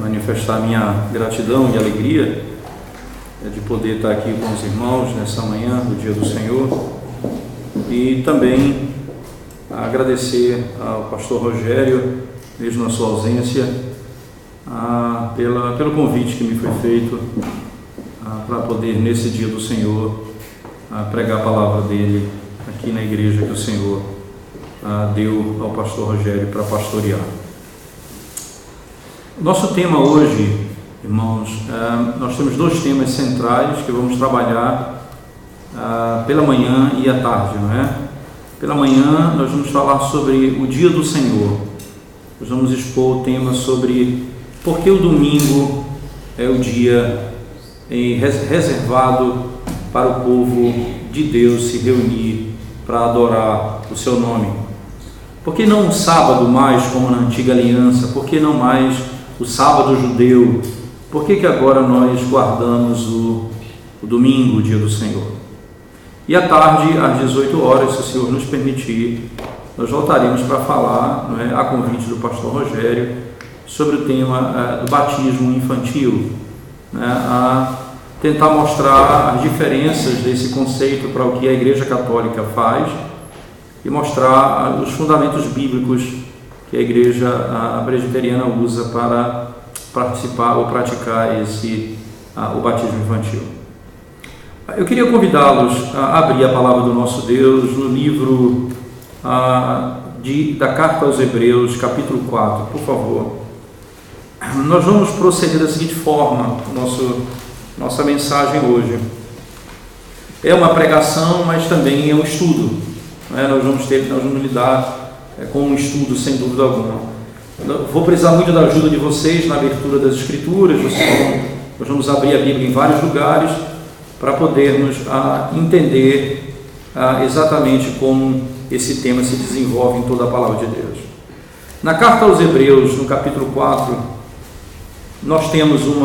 Manifestar minha gratidão e alegria de poder estar aqui com os irmãos nessa manhã do dia do Senhor, e também agradecer ao pastor Rogério, mesmo na sua ausência, pelo convite que me foi feito para poder, nesse dia do Senhor, pregar a palavra dele aqui na igreja que o Senhor deu ao pastor Rogério para pastorear. Nosso tema hoje, irmãos, nós temos dois temas centrais que vamos trabalhar pela manhã e à tarde, não é? Pela manhã nós vamos falar sobre o dia do Senhor. Nós vamos expor o tema sobre por que o domingo é o dia reservado para o povo de Deus se reunir para adorar o seu nome. Por que não o sábado mais, como na antiga aliança? Por que não mais o sábado judeu? Por que agora nós guardamos o domingo, o dia do Senhor? E à tarde, às 18 horas, se o Senhor nos permitir, nós voltaremos para falar, não é, a convite do pastor Rogério, sobre o tema do batismo infantil, né, a tentar mostrar as diferenças desse conceito para o que a Igreja Católica faz e mostrar os fundamentos bíblicos que a Igreja Presbiteriana usa para participar ou praticar o batismo infantil. Eu queria convidá-los a abrir a palavra do nosso Deus no livro da Carta aos Hebreus, capítulo 4, por favor. Nós vamos proceder da seguinte forma, nossa mensagem hoje. É uma pregação, mas também é um estudo. Nós vamos lidar com um estudo, sem dúvida alguma. Vou precisar muito da ajuda de vocês na abertura das Escrituras. Nós vamos abrir a Bíblia em vários lugares para podermos entender exatamente como esse tema se desenvolve em toda a Palavra de Deus. Na Carta aos Hebreus, no capítulo 4, nós temos um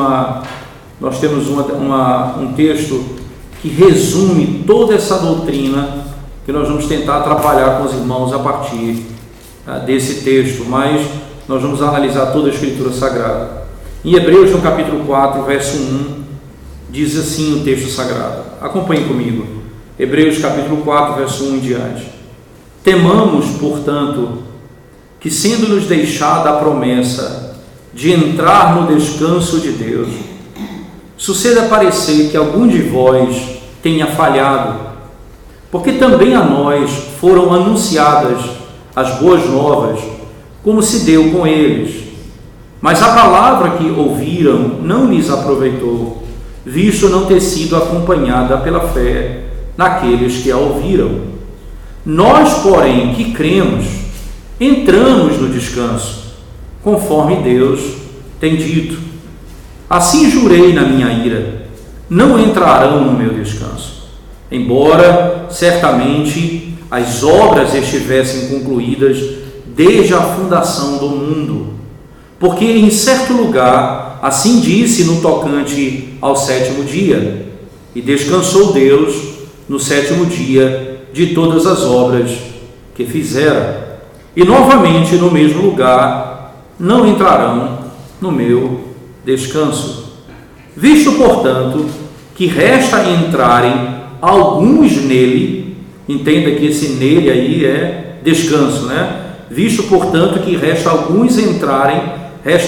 texto que resume toda essa doutrina que nós vamos tentar trabalhar com os irmãos a partir desse texto, mas nós vamos analisar toda a Escritura Sagrada. Em Hebreus, no capítulo 4, verso 1, diz assim o texto sagrado. Acompanhe comigo. Hebreus, capítulo 4, verso 1 em diante. Temamos, portanto, que sendo-nos deixada a promessa de entrar no descanso de Deus, suceda parecer que algum de vós tenha falhado, porque também a nós foram anunciadas as boas novas, como se deu com eles. Mas a palavra que ouviram não lhes aproveitou, visto não ter sido acompanhada pela fé naqueles que a ouviram. Nós, porém, que cremos, entramos no descanso, conforme Deus tem dito. Assim jurei na minha ira, não entrarão no meu descanso, embora certamente as obras estivessem concluídas desde a fundação do mundo. Porque em certo lugar assim disse no tocante ao sétimo dia, e descansou Deus no sétimo dia de todas as obras que fizera. E novamente no mesmo lugar não entrarão no meu descanso. Visto, portanto, que resta entrarem alguns nele, entenda que esse nele aí é descanso, né? Visto, portanto, que resta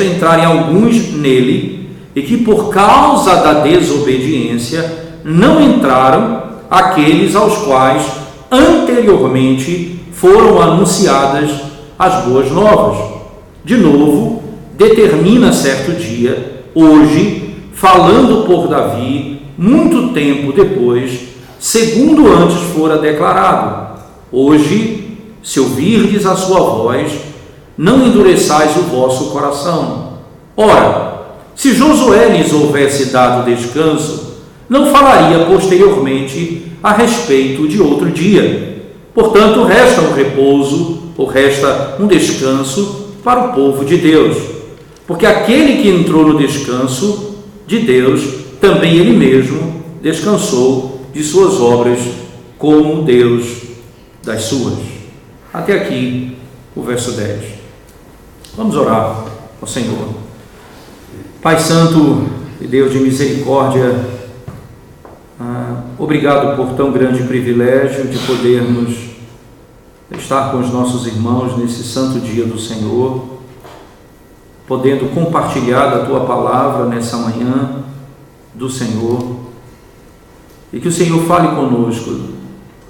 entrarem alguns nele, e que por causa da desobediência não entraram aqueles aos quais anteriormente foram anunciadas as boas novas. De novo, determina certo dia, hoje, falando por Davi, muito tempo depois, segundo antes fora declarado: hoje, se ouvirdes a sua voz, não endureçais o vosso coração. Ora, se Josué lhes houvesse dado descanso, não falaria posteriormente a respeito de outro dia. Portanto, resta um repouso, ou resta um descanso para o povo de Deus. Porque aquele que entrou no descanso de Deus, também ele mesmo descansou de suas obras, como Deus das suas. Até aqui o verso 10. Vamos orar ao Senhor. Pai Santo e Deus de misericórdia, obrigado por tão grande privilégio de podermos estar com os nossos irmãos nesse santo dia do Senhor, podendo compartilhar da Tua palavra nessa manhã do Senhor, e que o Senhor fale conosco,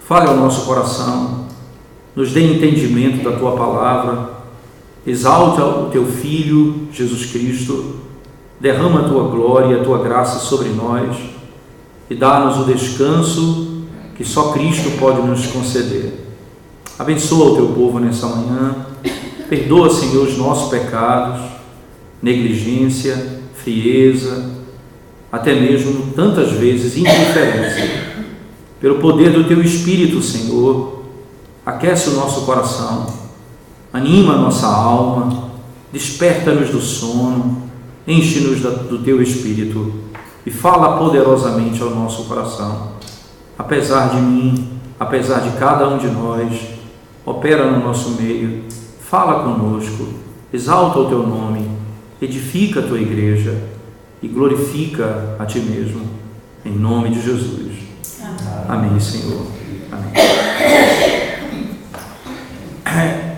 fale ao nosso coração, nos dê entendimento da Tua palavra, exalta o Teu Filho, Jesus Cristo, derrama a Tua glória e a Tua graça sobre nós e dá-nos o descanso que só Cristo pode nos conceder. Abençoa o Teu povo nessa manhã, perdoa, Senhor, os nossos pecados, negligência, frieza, até mesmo tantas vezes indiferença. Pelo poder do Teu Espírito, Senhor, aquece o nosso coração, anima a nossa alma, desperta-nos do sono, enche-nos do Teu Espírito e fala poderosamente ao nosso coração. Apesar de mim, apesar de cada um de nós, opera no nosso meio, fala conosco, exalta o Teu nome, edifica a Tua igreja e glorifica a Ti mesmo, em nome de Jesus. Amém, Senhor. Amém.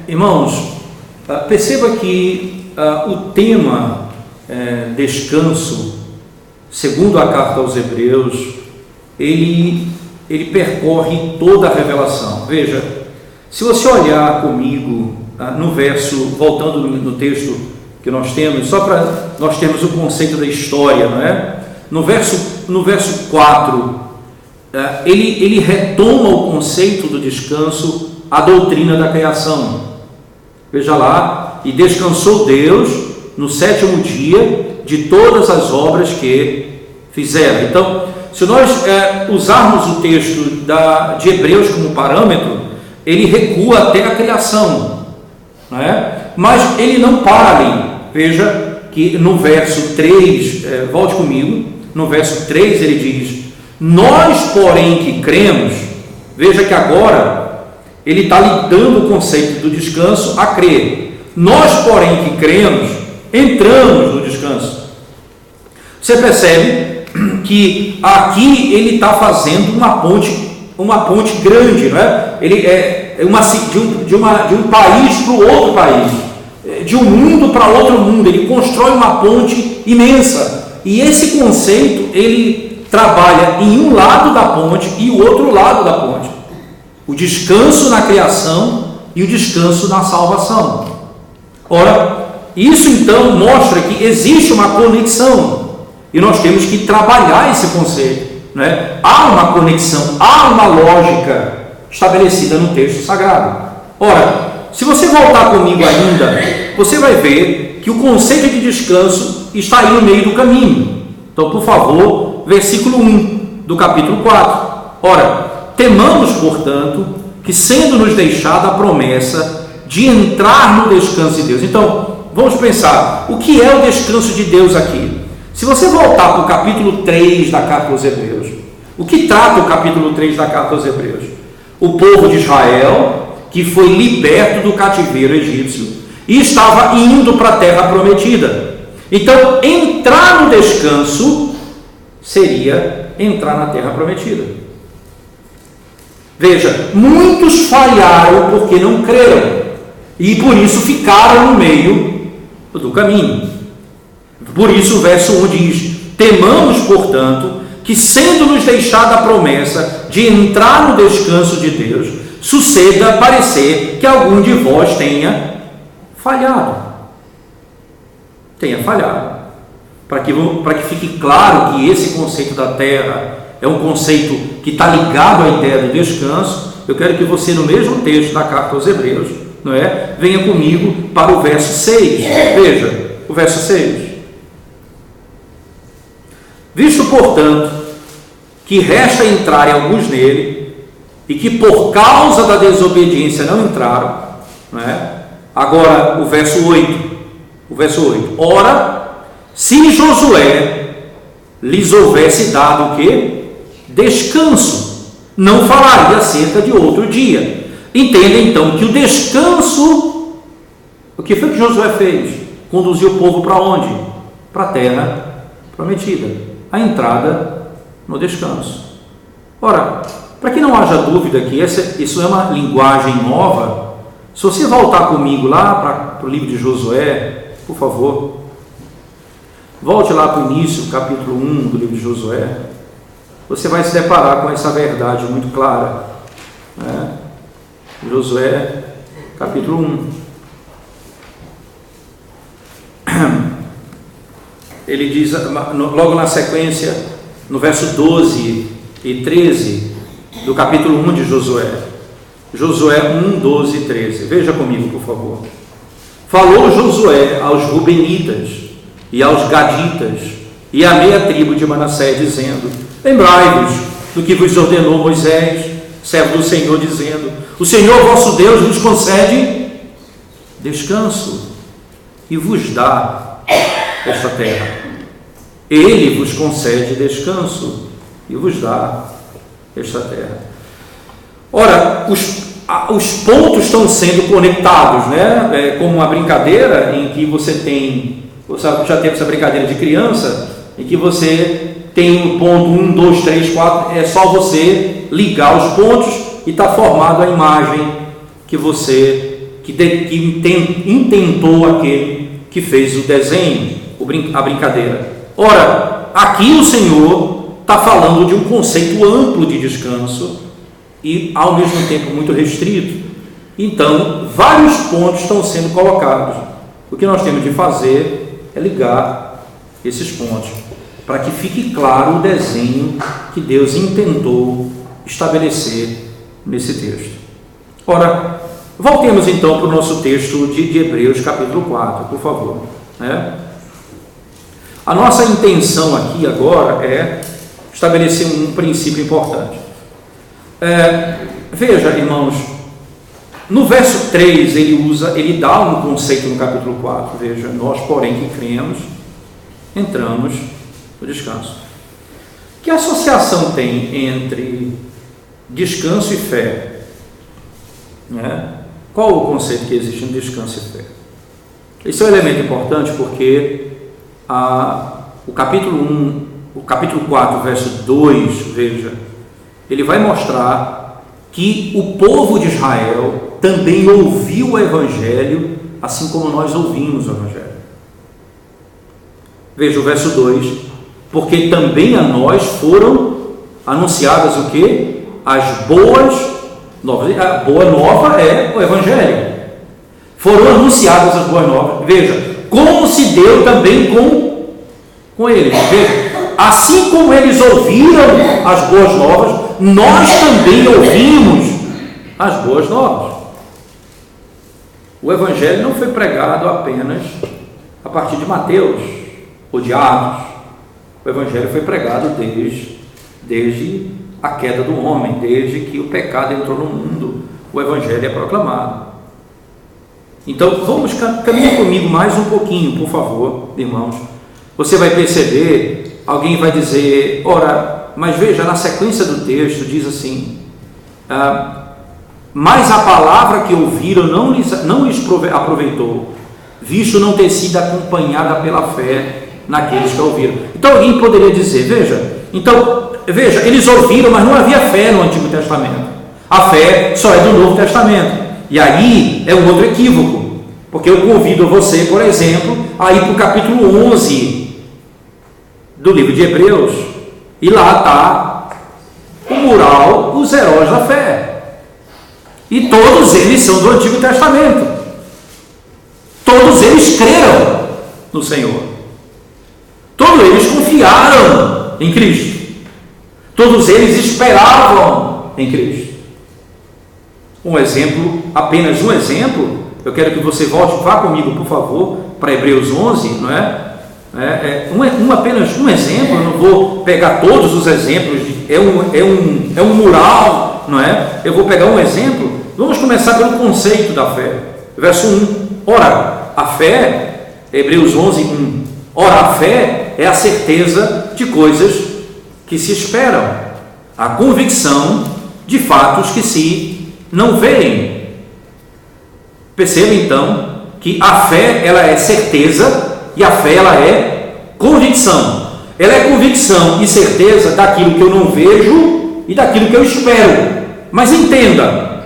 Irmãos, perceba que o tema descanso, segundo a carta aos Hebreus, ele percorre toda a revelação. Veja, se você olhar comigo no verso, voltando no texto que nós temos, só para nós termos o conceito da história, não é? No verso 4, ele retoma o conceito do descanso, a doutrina da criação. Veja lá, e descansou Deus no sétimo dia de todas as obras que fizeram. Então, se nós usarmos o texto de Hebreus como parâmetro, ele recua até a criação, não é? Mas ele não para ali. Veja que no verso 3, volte comigo, no verso 3 ele diz: nós, porém, que cremos. Veja que agora ele está ligando o conceito do descanso a crer. Nós, porém, que cremos, entramos no descanso. Você percebe que aqui ele está fazendo uma ponte grande, não é? Ele de um país para o outro país, de um mundo para outro mundo. Ele constrói uma ponte imensa, e esse conceito ele trabalha em um lado da ponte e o outro lado da ponte: o descanso na criação e o descanso na salvação. Ora, isso então mostra que existe uma conexão, e nós temos que trabalhar esse conceito, né? Há uma conexão, há uma lógica estabelecida no texto sagrado. Ora, se você voltar comigo ainda, você vai ver que o conceito de descanso está aí no meio do caminho. Então, por favor, versículo 1 do capítulo 4. Ora, temamos, portanto, que sendo nos deixada a promessa de entrar no descanso de Deus. Então, vamos pensar, o que é o descanso de Deus aqui? Se você voltar para o capítulo 3 da carta aos Hebreus, o que trata o capítulo 3 da carta aos Hebreus? O povo de Israel, que foi liberto do cativeiro egípcio e estava indo para a terra prometida. Então, entrar no descanso seria entrar na terra prometida. Veja, muitos falharam porque não creram e por isso ficaram no meio do caminho. Por isso o verso 1 diz: temamos, portanto, que sendo nos deixada a promessa de entrar no descanso de Deus, suceda parecer que algum de vós tenha falhado. Para que fique claro que esse conceito da terra é um conceito que está ligado à ideia do descanso, eu quero que você, no mesmo texto da carta aos Hebreus, não é? Venha comigo para o verso 6. Veja, o verso 6. Visto, portanto, que resta entrarem alguns nele, e que por causa da desobediência não entraram, não é? Agora o verso 8. Ora, se Josué lhes houvesse dado o quê? Descanso, não falaria acerca de outro dia. Entenda então que o descanso, o que foi que Josué fez? Conduziu o povo para onde? para a terra prometida, a entrada no descanso. Ora, para que não haja dúvida que isso é uma linguagem nova, se você voltar comigo lá para o livro de Josué, por favor, volte lá para o início, capítulo 1 do livro de Josué, você vai se deparar com essa verdade muito clara, né? Josué, capítulo 1. Ele diz, logo na sequência, no verso 12 e 13 do capítulo 1 de Josué. Josué 1, 12 e 13. Veja comigo, por favor. Falou Josué aos Rubenitas e aos Gaditas e à meia tribo de Manassés, dizendo: lembrai-vos do que vos ordenou Moisés, servo do Senhor, dizendo: o Senhor vosso Deus vos concede descanso e vos dá esta terra. Ele vos concede descanso e vos dá esta terra. Ora, os pontos estão sendo conectados, né? É como uma brincadeira em que você já teve essa brincadeira de criança, em que você tem o ponto 1, 2, 3, 4, é só você ligar os pontos e está formado a imagem que intentou aquele que fez o desenho, a brincadeira. Ora, aqui o Senhor está falando de um conceito amplo de descanso e ao mesmo tempo muito restrito. Então, vários pontos estão sendo colocados. O que nós temos de fazer é ligar esses pontos, para que fique claro o desenho que Deus intentou estabelecer nesse texto. Ora, voltemos então para o nosso texto de Hebreus, capítulo 4, por favor, né? A nossa intenção aqui agora é estabelecer um princípio importante. Veja, irmãos, no verso 3 ele dá um conceito no capítulo 4, veja: nós, porém, que cremos, entramos no descanso. Que associação tem entre descanso e fé? Né? Qual o conceito que existe no descanso e fé? Esse é um elemento importante porque o capítulo 4, verso 2, veja, ele vai mostrar que o povo de Israel também ouviu o Evangelho, assim como nós ouvimos o Evangelho. Veja o verso 2: porque também a nós foram anunciadas o quê? As boas novas. A boa nova é o Evangelho. Foram anunciadas as boas novas. Veja, como se deu também com eles. Veja, assim como eles ouviram as boas novas, nós também ouvimos as boas novas. O Evangelho não foi pregado apenas a partir de Mateus ou de Atos. O Evangelho foi pregado desde a queda do homem, desde que o pecado entrou no mundo. O Evangelho é proclamado. Então, caminhe comigo mais um pouquinho, por favor, irmãos. Você vai perceber, alguém vai dizer: ora, mas veja, na sequência do texto diz assim: mas a palavra que ouviram não lhes aproveitou, visto não ter sido acompanhada pela fé naqueles que ouviram. Então alguém poderia dizer: veja, eles ouviram, mas não havia fé no Antigo Testamento. A fé só é do Novo Testamento. E aí é um outro equívoco, porque eu convido você, por exemplo, a ir para o capítulo 11 do livro de Hebreus, e lá está o mural dos heróis da fé, e todos eles são do Antigo Testamento. Todos eles creram no Senhor, todos eles confiaram em Cristo, todos eles esperavam em Cristo. Um exemplo, apenas um exemplo, eu quero que você vá comigo, por favor, para Hebreus 11, não é? Apenas um exemplo, eu não vou pegar todos os exemplos, é um mural, não é? Eu vou pegar um exemplo. Vamos começar pelo conceito da fé. Verso 1, ora, a fé, Hebreus 11, 1, ora, a fé é a certeza de coisas que se esperam, a convicção de fatos que se não veem. Perceba então que a fé, ela é certeza, e a fé, ela é Convicção. Ela é convicção e certeza daquilo que eu não vejo e daquilo que eu espero. Mas entenda,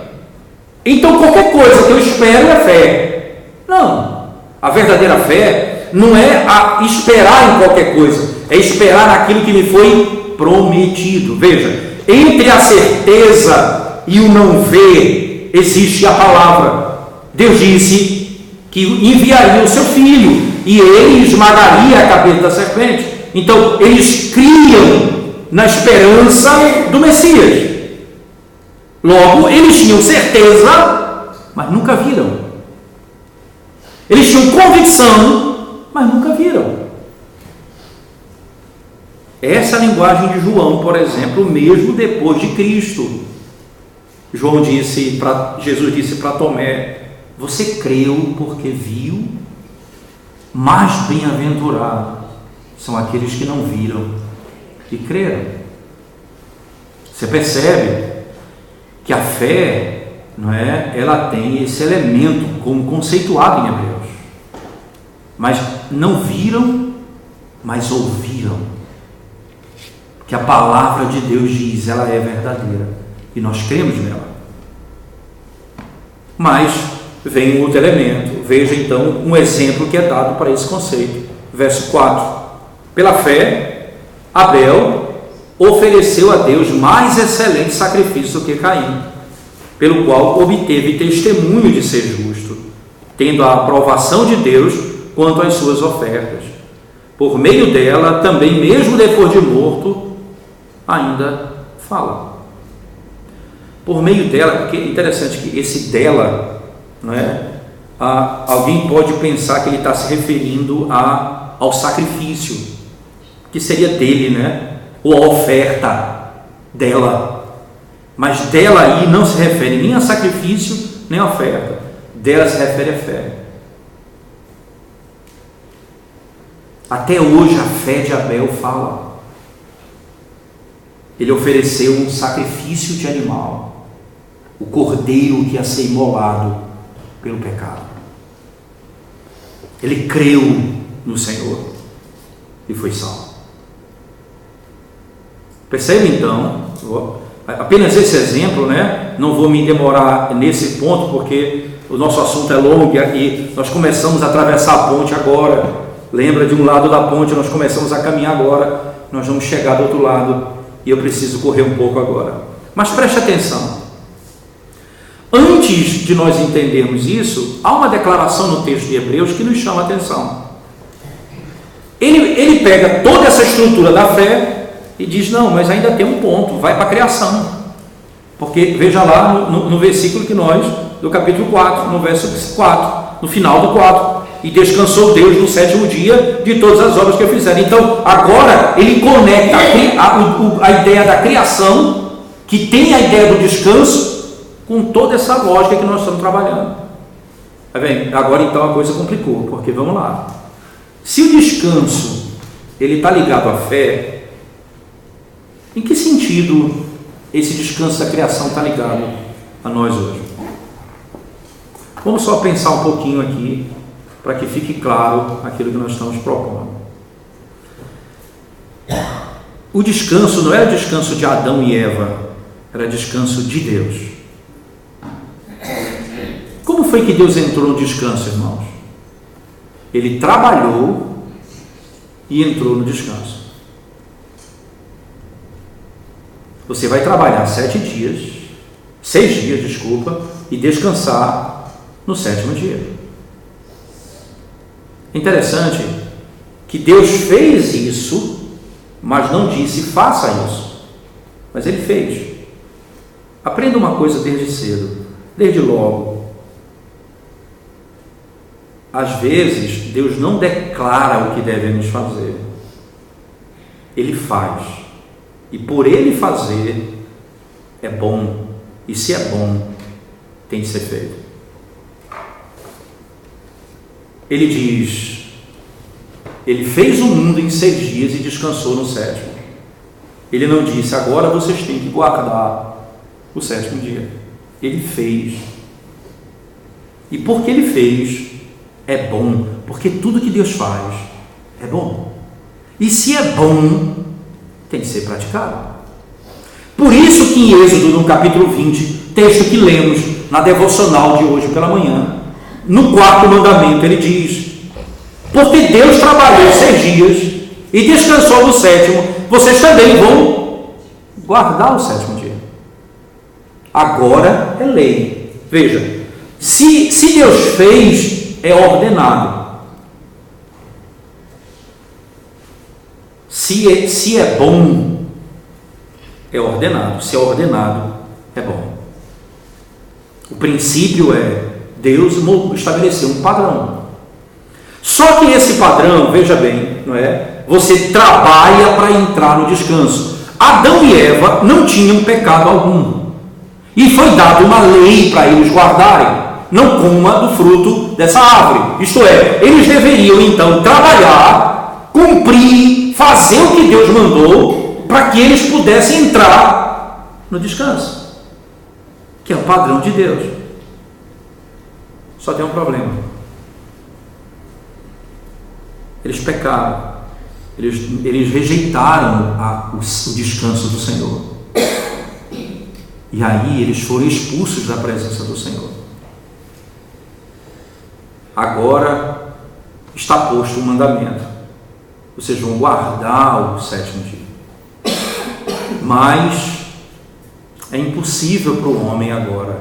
então qualquer coisa que eu espero é fé. Não. A verdadeira fé não é a esperar em qualquer coisa, é esperar naquilo que me foi prometido. Veja, entre a certeza e o não ver existe a palavra. Deus disse que enviaria o seu filho e ele esmagaria a cabeça da serpente. Então eles criam na esperança do Messias. Logo, eles tinham certeza, mas nunca viram. Eles tinham convicção, mas nunca viram. Essa é a linguagem de João, por exemplo, mesmo depois de Cristo. Jesus disse para Tomé: você creu porque viu? Mais bem-aventurado são aqueles que não viram e creram. Você percebe que a fé, não é? Ela tem esse elemento como conceituado em Hebreus. Mas não viram, mas ouviram. Que a palavra de Deus diz, ela é verdadeira e nós cremos nela. Mas vem um outro elemento. Veja então um exemplo que é dado para esse conceito. Verso 4. Pela fé, Abel ofereceu a Deus mais excelente sacrifício do que Caim, pelo qual obteve testemunho de ser justo, tendo a aprovação de Deus quanto às suas ofertas. Por meio dela, também mesmo depois de morto, ainda fala. Por meio dela, porque é interessante que esse dela, não é? Alguém pode pensar que ele está se referindo ao sacrifício, que seria dele, né? Ou a oferta dela. Mas dela aí não se refere nem a sacrifício, nem a oferta. Dela se refere a fé. Até hoje a fé de Abel fala. Ele ofereceu um sacrifício de animal, o cordeiro que ia ser imolado pelo pecado. Ele creu no Senhor e foi salvo. Percebe então, apenas esse exemplo, né? Não vou me demorar nesse ponto porque o nosso assunto é longo e nós começamos a atravessar a ponte agora. Lembra, de um lado da ponte nós começamos a caminhar agora, nós vamos chegar do outro lado e eu preciso correr um pouco agora. Mas preste atenção. Antes de nós entendermos isso, há uma declaração no texto de Hebreus que nos chama a atenção. Ele pega toda essa estrutura da fé e diz, não, mas ainda tem um ponto, vai para a criação. Porque veja lá no versículo do capítulo 4, no verso 4, no final do 4, e descansou Deus no sétimo dia de todas as obras que fizeram. Então agora ele conecta a ideia da criação, que tem a ideia do descanso, com toda essa lógica que nós estamos trabalhando. Tá bem? Agora então a coisa complicou, porque vamos lá. Se o descanso ele está ligado à fé, em que sentido esse descanso da criação está ligado a nós hoje? Vamos só pensar um pouquinho aqui, para que fique claro aquilo que nós estamos propondo. O descanso não era descanso de Adão e Eva, era descanso de Deus. Como foi que Deus entrou no descanso, irmãos? Ele trabalhou e entrou no descanso. Você vai trabalhar 6 dias, e descansar no 7º dia. Interessante que Deus fez isso, mas não disse faça isso, mas Ele fez. Aprenda uma coisa desde cedo, desde logo. Às vezes Deus não declara o que devemos fazer, Ele faz, e por Ele fazer é bom, e se é bom tem de ser feito. Ele diz, Ele fez o mundo em 6 dias e descansou no 7º. Ele não disse, agora vocês têm que guardar o 7º dia. Ele fez. E porque Ele fez, é bom, porque tudo que Deus faz é bom. E se é bom, tem que ser praticado. Por isso que em Êxodo, no capítulo 20, texto que lemos na devocional de hoje pela manhã, no 4º mandamento ele diz: porque Deus trabalhou 6 dias e descansou no 7º, vocês também vão guardar o 7º dia. Agora é lei. Veja, se Deus fez, é ordenado. Se é bom, é ordenado. Se é ordenado, é bom. O princípio é, Deus estabeleceu um padrão. Só que esse padrão, veja bem, não é? Você trabalha para entrar no descanso. Adão e Eva não tinham pecado algum. E foi dada uma lei para eles guardarem. Não coma do fruto dessa árvore. Isto é, eles deveriam então trabalhar, cumprir, fazer o que Deus mandou, para que eles pudessem entrar no descanso, que é o padrão de Deus. Só tem um problema: eles pecaram, eles rejeitaram o descanso do Senhor, e aí eles foram expulsos da presença do Senhor. Agora está posto um mandamento: vocês vão guardar o 7º dia. Mas é impossível para o homem agora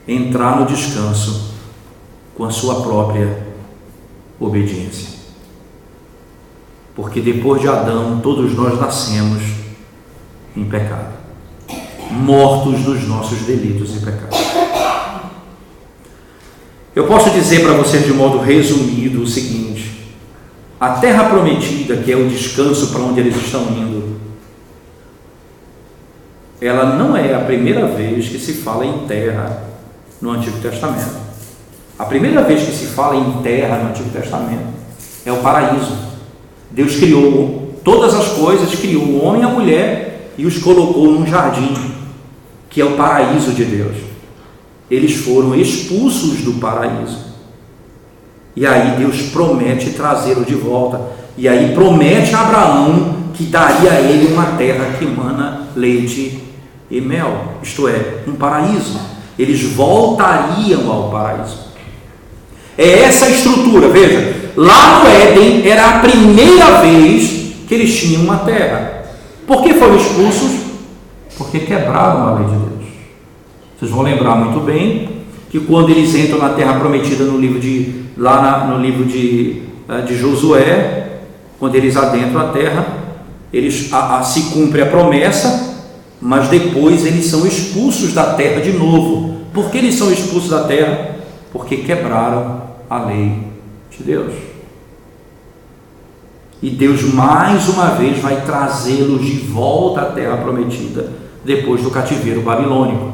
entrar no descanso com a sua própria obediência. Porque depois de Adão, todos nós nascemos em pecado, mortos dos nossos delitos e pecados. Eu posso dizer para vocês de modo resumido o seguinte: a terra prometida, que é o descanso para onde eles estão indo, ela não é a primeira vez que se fala em terra no Antigo Testamento. A primeira vez que se fala em terra no Antigo Testamento é o paraíso. Deus criou todas as coisas, criou o homem e a mulher e os colocou num jardim, que é o paraíso de Deus. Eles foram expulsos do paraíso. E aí Deus promete trazê-lo de volta. E aí promete a Abraão que daria a ele uma terra que emana leite e mel. Isto é, um paraíso. Eles voltariam ao paraíso. É essa a estrutura. Veja, lá no Éden era a primeira vez que eles tinham uma terra. Por que foram expulsos? Porque quebraram a lei de Deus. Vocês vão lembrar muito bem que quando eles entram na terra prometida no livro de Josué, quando eles adentram a terra, se cumpre a promessa, mas depois eles são expulsos da terra de novo. Por que eles são expulsos da terra? Porque quebraram a lei de Deus. E Deus mais uma vez vai trazê-los de volta à terra prometida depois do cativeiro babilônico,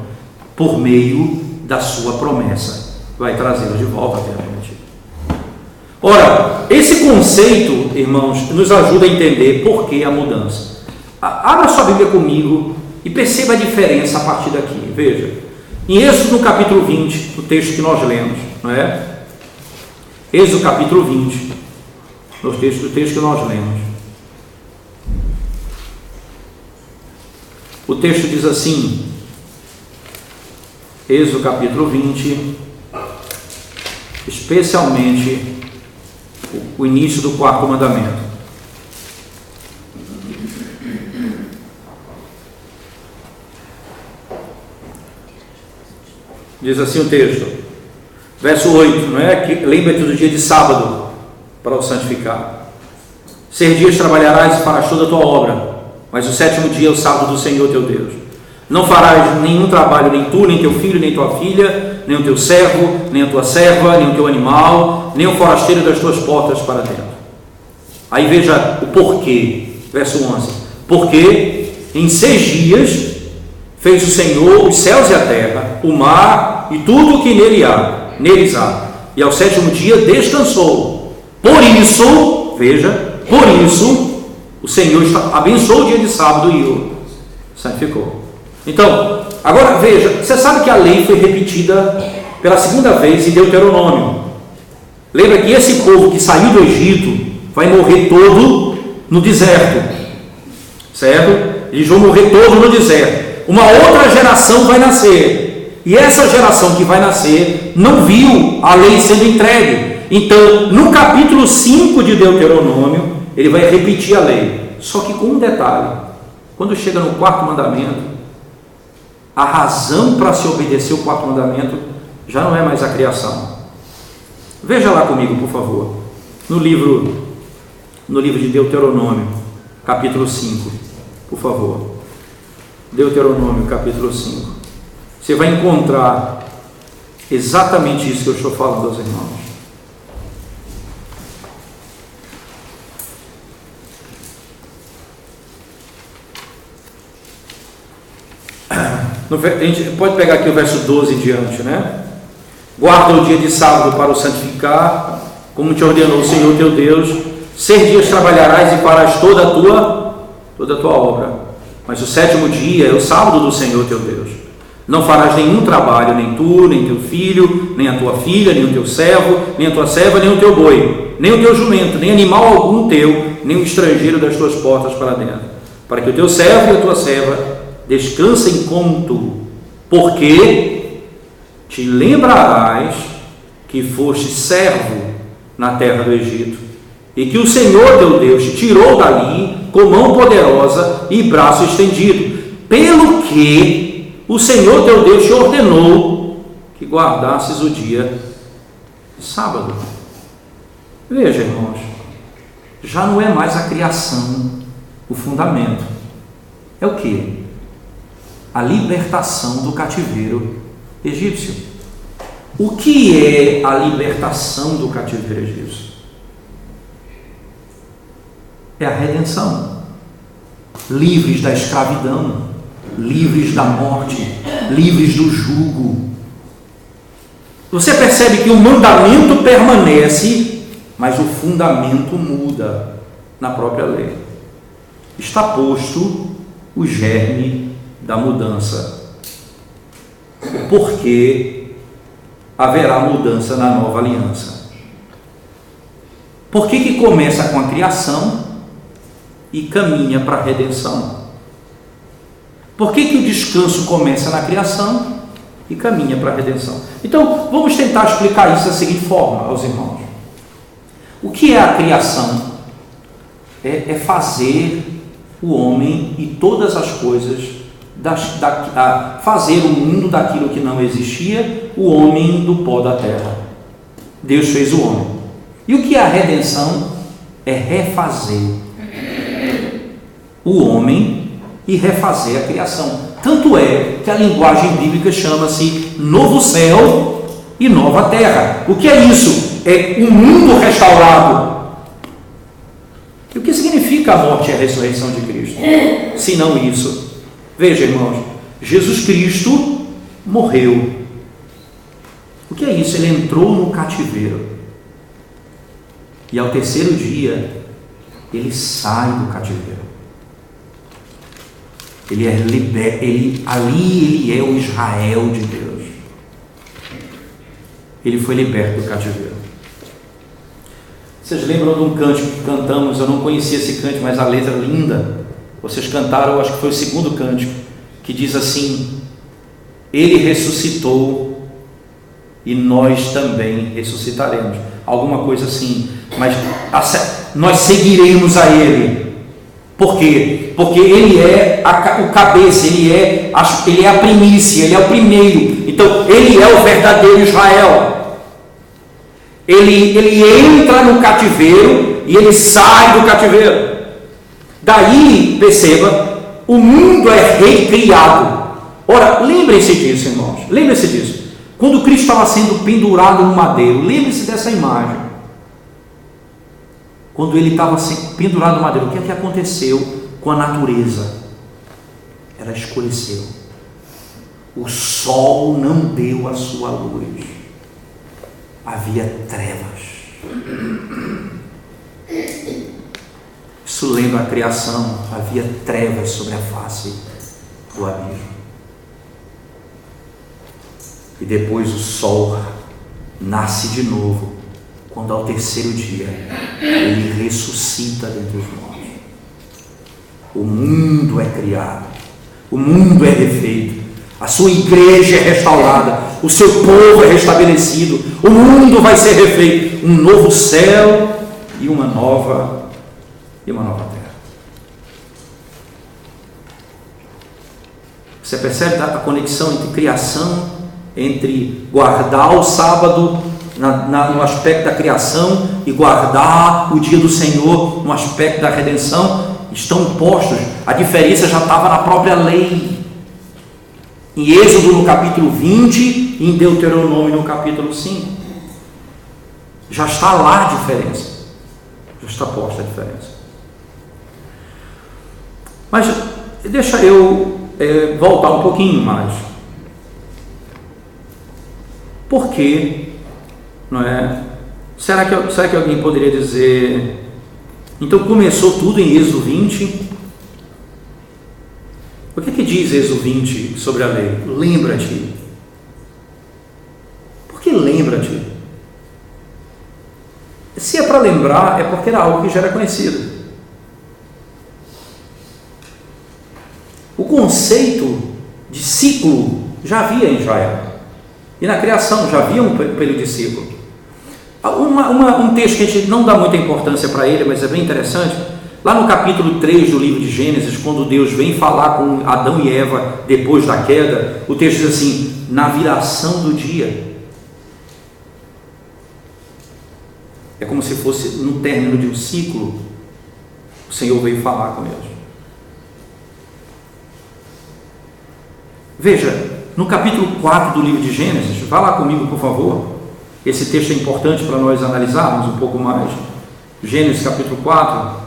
por meio da sua promessa, vai trazê-los de volta à terra prometida. Ora, esse conceito, irmãos, nos ajuda a entender por que a mudança. Abra sua Bíblia comigo e perceba a diferença a partir daqui. Veja, em Êxodo no capítulo 20, o texto que nós lemos, não é? Êxodo capítulo 20, o texto que nós lemos. O texto diz assim, Êxodo capítulo 20, especialmente o início do 4º mandamento. Diz assim o texto, verso 8, não é? Que lembra-te do dia de sábado para o santificar. 6 dias trabalharás e farás toda a tua obra, mas o 7º dia é o sábado do Senhor teu Deus. Não farás nenhum trabalho, nem tu, nem teu filho, nem tua filha, nem o teu servo, nem a tua serva, nem o teu animal, nem o forasteiro das tuas portas para dentro. Aí veja o porquê, verso 11. Porque em 6 dias fez o Senhor os céus e a terra, o mar e tudo o que neles há. E ao 7º dia descansou. Por isso, veja, por isso o Senhor abençoou o dia de sábado e o santificou. Então, agora veja, você sabe que a lei foi repetida pela 2ª vez em Deuteronômio. Lembra que esse povo que saiu do Egito vai morrer todo no deserto, certo? Eles vão morrer todos no deserto. Uma outra geração vai nascer, e essa geração que vai nascer não viu a lei sendo entregue. Então, no capítulo 5 de Deuteronômio, ele vai repetir a lei, só que com um detalhe: quando chega no quarto mandamento, a razão para se obedecer o quarto mandamento já não é mais a criação. Veja lá comigo, por favor, no livro de Deuteronômio, capítulo 5, por favor. Deuteronômio, capítulo 5. Você vai encontrar exatamente isso que eu estou falando aos irmãos. A gente pode pegar aqui o verso 12 em diante, né? Guarda o dia de sábado para o santificar, como te ordenou o Senhor teu Deus. 6 dias trabalharás e farás toda a tua obra, mas o 7º dia é o sábado do Senhor teu Deus. Não farás nenhum trabalho, nem tu, nem teu filho, nem a tua filha, nem o teu servo, nem a tua serva, nem o teu boi, nem o teu jumento, nem animal algum teu, nem o estrangeiro das tuas portas para dentro, para que o teu servo e a tua serva descansem como tu, porque te lembrarás que foste servo na terra do Egito, e que o Senhor teu Deus te tirou dali com mão poderosa e braço estendido, pelo que o Senhor teu Deus te ordenou que guardasses o dia de sábado. Veja, irmãos, já não é mais a criação o fundamento, é o que? A libertação do cativeiro egípcio. O que é a libertação do cativeiro egípcio? É a redenção. Livres da escravidão, livres da morte, livres do jugo. Você percebe que o mandamento permanece, mas o fundamento muda na própria lei. Está posto o germe da mudança, porque haverá mudança na nova aliança. Por que começa com a criação e caminha para a redenção? Por que o descanso começa na criação e caminha para a redenção? Então, vamos tentar explicar isso da seguinte forma aos irmãos. O que é a criação? É fazer o homem e todas as coisas, fazer o mundo daquilo que não existia, o homem do pó da terra. Deus fez o homem. E o que é a redenção? É refazer o homem e refazer a criação. Tanto é que a linguagem bíblica chama-se novo céu e nova terra. O que é isso? É um mundo restaurado. E o que significa a morte e a ressurreição de Cristo? Se não isso. Veja, irmãos, Jesus Cristo morreu. O que é isso? Ele entrou no cativeiro. E ao 3º dia, ele sai do cativeiro. Ele é liberto, ali ele é o Israel de Deus. Ele foi liberto do cativeiro. Vocês lembram de um cântico que cantamos? Eu não conhecia esse cântico, mas a letra é linda. Vocês cantaram, eu acho que foi o 2º cântico, que diz assim: Ele ressuscitou e nós também ressuscitaremos. Alguma coisa assim, mas nós seguiremos a Ele. Por quê? Porque Ele é o cabeça, Ele é a primícia, Ele é o primeiro. Então, Ele é o verdadeiro Israel. Ele entra no cativeiro e Ele sai do cativeiro. Daí, perceba, o mundo é recriado. Ora, lembrem-se disso, irmãos. Lembrem-se disso. Quando Cristo estava sendo pendurado no madeiro, lembre-se dessa imagem. Quando ele estava pendurado no madeiro, o que é que aconteceu com a natureza? Ela escureceu. O sol não deu a sua luz. Havia trevas. Isso lembra a criação. Havia trevas sobre a face do abismo. E depois o sol nasce de novo, quando ao 3º dia ele ressuscita dentre os mortos. O mundo é criado, o mundo é refeito, a sua igreja é restaurada, o seu povo é restabelecido, o mundo vai ser refeito, um novo céu e uma nova terra. Você percebe a conexão entre criação, entre guardar o sábado no aspecto da criação e guardar o dia do Senhor no aspecto da redenção? Estão postos. A diferença já estava na própria lei. Em Êxodo no capítulo 20 e em Deuteronômio no capítulo 5. Já está lá a diferença. Já está posta a diferença. Mas deixa eu voltar um pouquinho mais. Por quê? Não é? Será que alguém poderia dizer... Então começou tudo em Êxodo 20. O que diz Êxodo 20 sobre a lei? Lembra-te. Por que lembra-te? Se é para lembrar, é porque era algo que já era conhecido. O conceito de ciclo já havia em Israel. E na criação já havia um período de ciclo. Um texto que a gente não dá muita importância para ele, mas é bem interessante. Lá no capítulo 3 do livro de Gênesis, quando Deus vem falar com Adão e Eva depois da queda, o texto diz assim: na viração do dia. É como se fosse no término de um ciclo, o Senhor veio falar com eles. Veja, no capítulo 4 do livro de Gênesis, vá lá comigo, por favor. Esse texto é importante para nós analisarmos um pouco mais. Gênesis capítulo 4.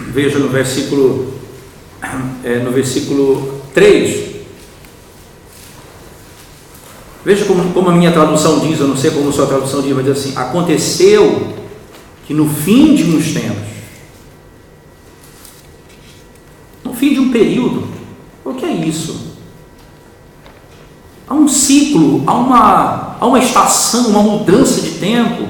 Veja no versículo 3. Veja como a minha tradução diz, eu não sei como a sua tradução diz, mas diz assim: aconteceu que no fim de uns tempos, no fim de um período, o que é isso? Há um ciclo, há uma estação, uma mudança de tempo.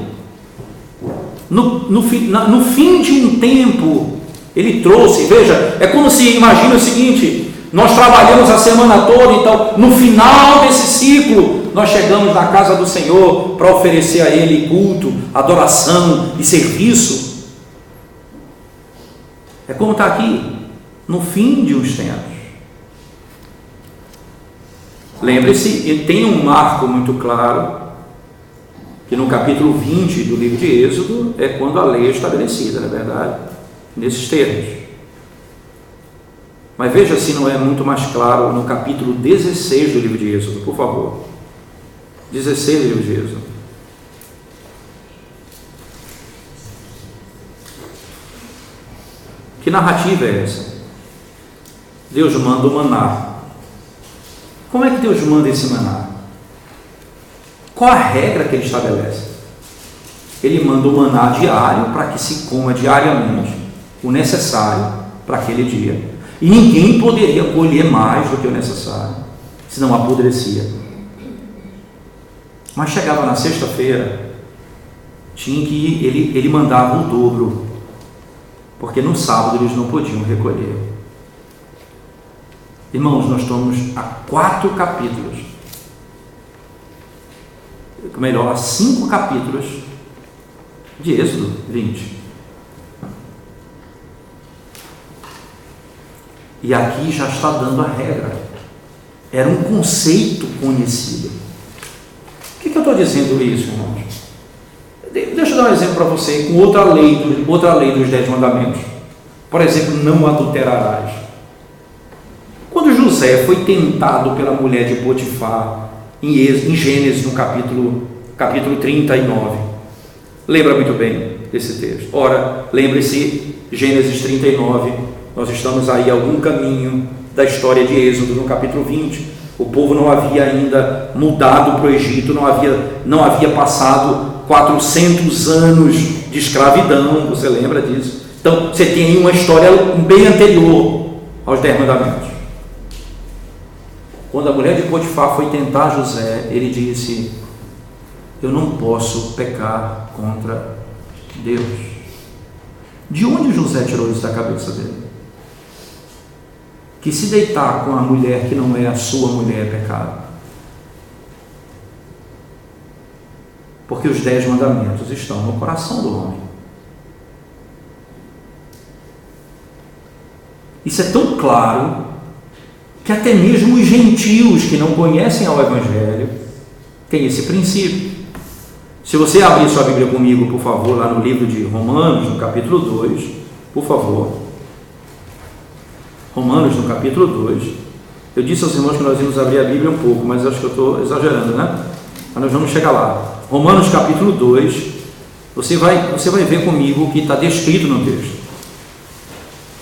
No fim de um tempo, ele trouxe, veja, é como se, imagina o seguinte: nós trabalhamos a semana toda, então no final desse ciclo, nós chegamos na casa do Senhor para oferecer a Ele culto, adoração e serviço. É como está aqui, no fim de uns tempos. Lembre-se, tem um marco muito claro, que no capítulo 20 do livro de Êxodo é quando a lei é estabelecida, não é verdade? Nesses termos. Mas veja se não é muito mais claro no capítulo 16 do livro de Êxodo, por favor. 16 do livro de Êxodo. Que narrativa é essa? Deus manda o maná. Como é que Deus manda esse maná? Qual a regra que Ele estabelece? Ele manda o maná diário para que se coma diariamente o necessário para aquele dia. E ninguém poderia colher mais do que o necessário, senão apodrecia. Mas chegava na sexta-feira, tinha que ir, ele mandava o dobro, porque no sábado eles não podiam recolher. Irmãos, nós estamos a 4 capítulos, melhor, a 5 capítulos de Êxodo 20. E aqui já está dando a regra. Era um conceito conhecido. Por que eu estou dizendo isso, irmãos? Deixa eu dar um exemplo para você com outra lei dos 10 mandamentos. Por exemplo, não adulterarás. Quando José foi tentado pela mulher de Potifar, em Gênesis, no capítulo 39, lembra muito bem desse texto. Ora, lembre-se, Gênesis 39, nós estamos aí a algum caminho da história de Êxodo, no capítulo 20. O povo não havia ainda mudado para o Egito, não havia passado 400 anos de escravidão, você lembra disso? Então, você tem aí uma história bem anterior aos 10 mandamentos. Quando a mulher de Potifar foi tentar José, ele disse: eu não posso pecar contra Deus. De onde José tirou isso da cabeça dele? Que se deitar com a mulher que não é a sua mulher é pecado. Porque os 10 mandamentos estão no coração do homem. Isso é tão claro que até mesmo os gentios que não conhecem ao Evangelho têm esse princípio. Se você abrir sua Bíblia comigo, por favor, lá no livro de Romanos, no capítulo 2, por favor. Romanos, no capítulo 2. Eu disse aos irmãos que nós íamos abrir a Bíblia um pouco, mas acho que eu estou exagerando, né? Mas nós vamos chegar lá. Romanos, capítulo 2, você vai ver comigo o que está descrito no texto.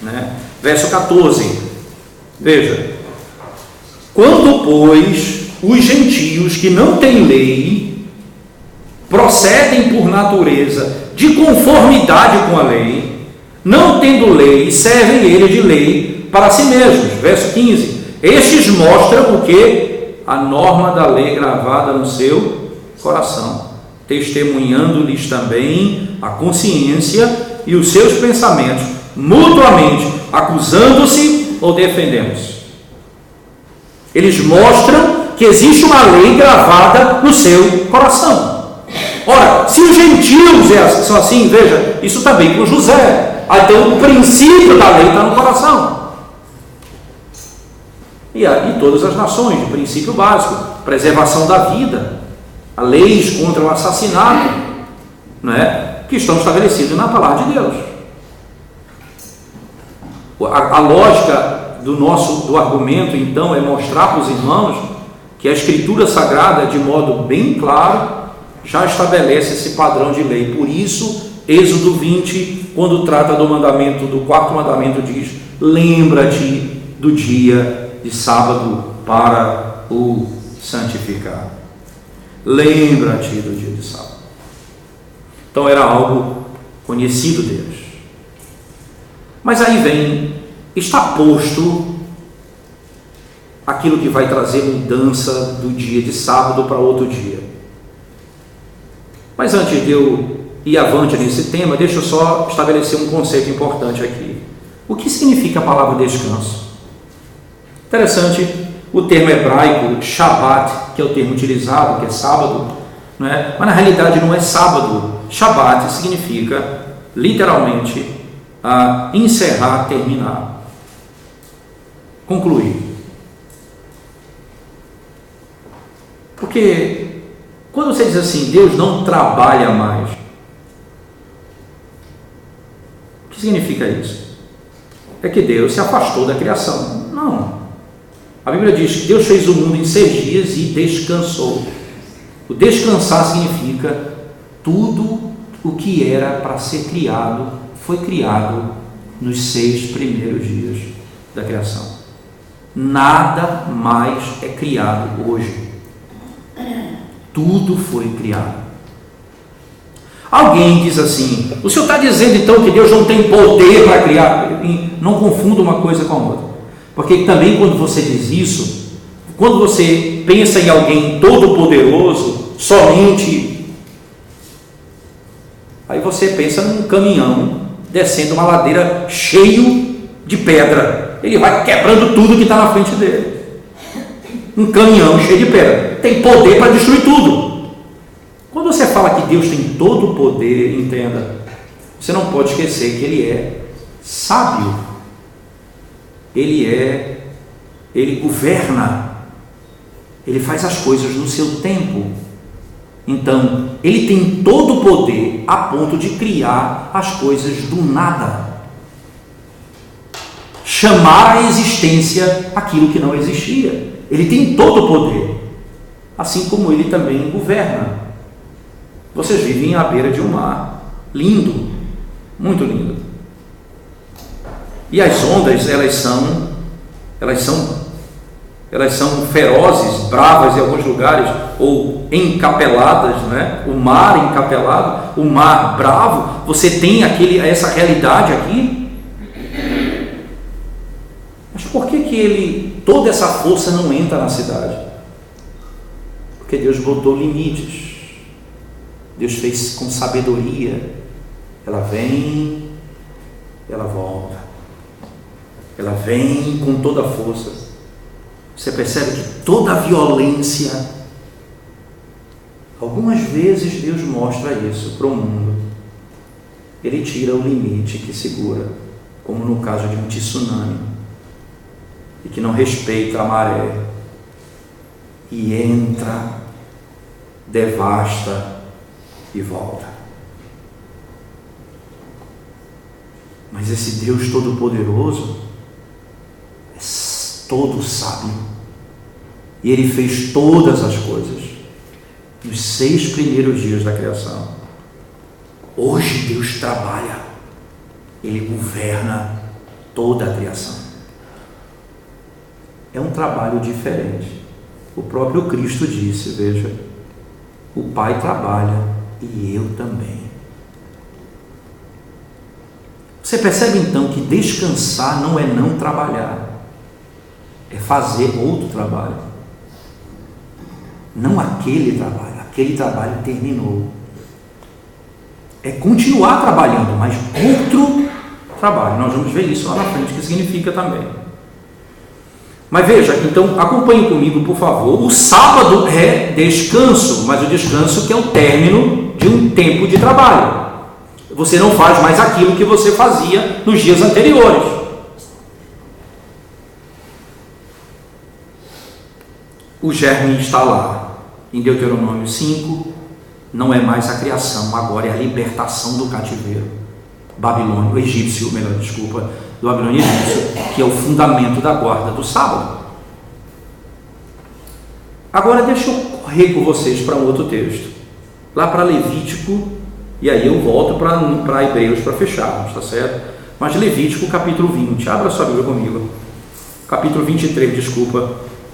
Né? Verso 14. Veja. Quando, pois, os gentios que não têm lei procedem por natureza de conformidade com a lei, não tendo lei, servem ele de lei para si mesmos. Verso 15. Estes mostram o que? A norma da lei gravada no seu coração, testemunhando-lhes também a consciência e os seus pensamentos, mutuamente acusando-se ou defendendo-se. Eles mostram que existe uma lei gravada no seu coração. Ora, se os gentios são assim, veja, isso está bem com José. Então o princípio da lei está no coração. E todas as nações, o princípio básico, preservação da vida, as leis contra o assassinato, né, que estão estabelecidas na palavra de Deus. A lógica do argumento, então, é mostrar para os irmãos que a Escritura Sagrada, de modo bem claro, já estabelece esse padrão de lei. Por isso, Êxodo 20, quando trata do mandamento, do 4º mandamento, diz: lembra-te do dia de sábado para o santificar. Lembra-te do dia de sábado. Então era algo conhecido deles. Mas aí vem, está posto aquilo que vai trazer mudança do dia de sábado para outro dia. Mas antes de eu ir avante nesse tema, deixa eu só estabelecer um conceito importante aqui. O que significa a palavra descanso? Interessante, o termo hebraico Shabbat, que é o termo utilizado, que é sábado, não é? Mas na realidade não é sábado. Shabbat significa, literalmente, encerrar, terminar, concluir. Porque quando você diz assim, Deus não trabalha mais, o que significa isso? É que Deus se afastou da criação. Não. A Bíblia diz que Deus fez o mundo em 6 dias e descansou. O descansar significa tudo o que era para ser criado foi criado nos 6 primeiros dias da criação. Nada mais é criado hoje. Tudo foi criado. Alguém diz assim: o senhor está dizendo então que Deus não tem poder para criar? Não confunda uma coisa com a outra. Porque também quando você diz isso, quando você pensa em alguém todo-poderoso, somente, aí você pensa num caminhão descendo uma ladeira cheio de pedra. Ele vai quebrando tudo que está na frente dele. Um caminhão cheio de pedra. Tem poder para destruir tudo. Quando você fala que Deus tem todo o poder, entenda, você não pode esquecer que Ele é sábio. Ele governa. Ele faz as coisas no seu tempo. Então, Ele tem todo o poder a ponto de criar as coisas do nada. Chamar à existência aquilo que não existia. Ele tem todo o poder. Assim como Ele também governa. Vocês vivem à beira de um mar. Lindo. Muito lindo. E as ondas, elas são ferozes, bravas em alguns lugares, ou encapeladas, né? O mar encapelado, o mar bravo. Você tem essa realidade aqui. Mas por que toda essa força não entra na cidade? Porque Deus botou limites. Deus fez com sabedoria. Ela vem ela volta. Ela vem com toda a força. Você percebe que toda a violência, algumas vezes Deus mostra isso para o mundo. Ele tira o limite que segura, como no caso de um tsunami, e que não respeita a maré, e entra, devasta e volta. Mas esse Deus Todo-Poderoso é todo sábio, e Ele fez todas as coisas nos 6 primeiros dias da criação. Hoje Deus trabalha, Ele governa toda a criação. É um trabalho diferente. O próprio Cristo disse, veja, o Pai trabalha e eu também. Você percebe então que descansar não é não trabalhar, é fazer outro trabalho. Não aquele trabalho terminou. É continuar trabalhando, mas outro trabalho. Nós vamos ver isso lá na frente, o que significa também. Mas veja, então acompanhe comigo, por favor. O sábado é descanso, mas o descanso que é o término de um tempo de trabalho. Você não faz mais aquilo que você fazia nos dias anteriores. O germe está lá. Em Deuteronômio 5, não é mais a criação, agora é a libertação do cativeiro babilônico, egípcio, do babilônio egípcio, que é o fundamento da guarda do sábado. Agora deixa eu correr com vocês para um outro texto, lá para Levítico, e aí eu volto para Hebreus para fecharmos, tá certo? Mas Levítico capítulo 20, abra sua Bíblia comigo, capítulo 23,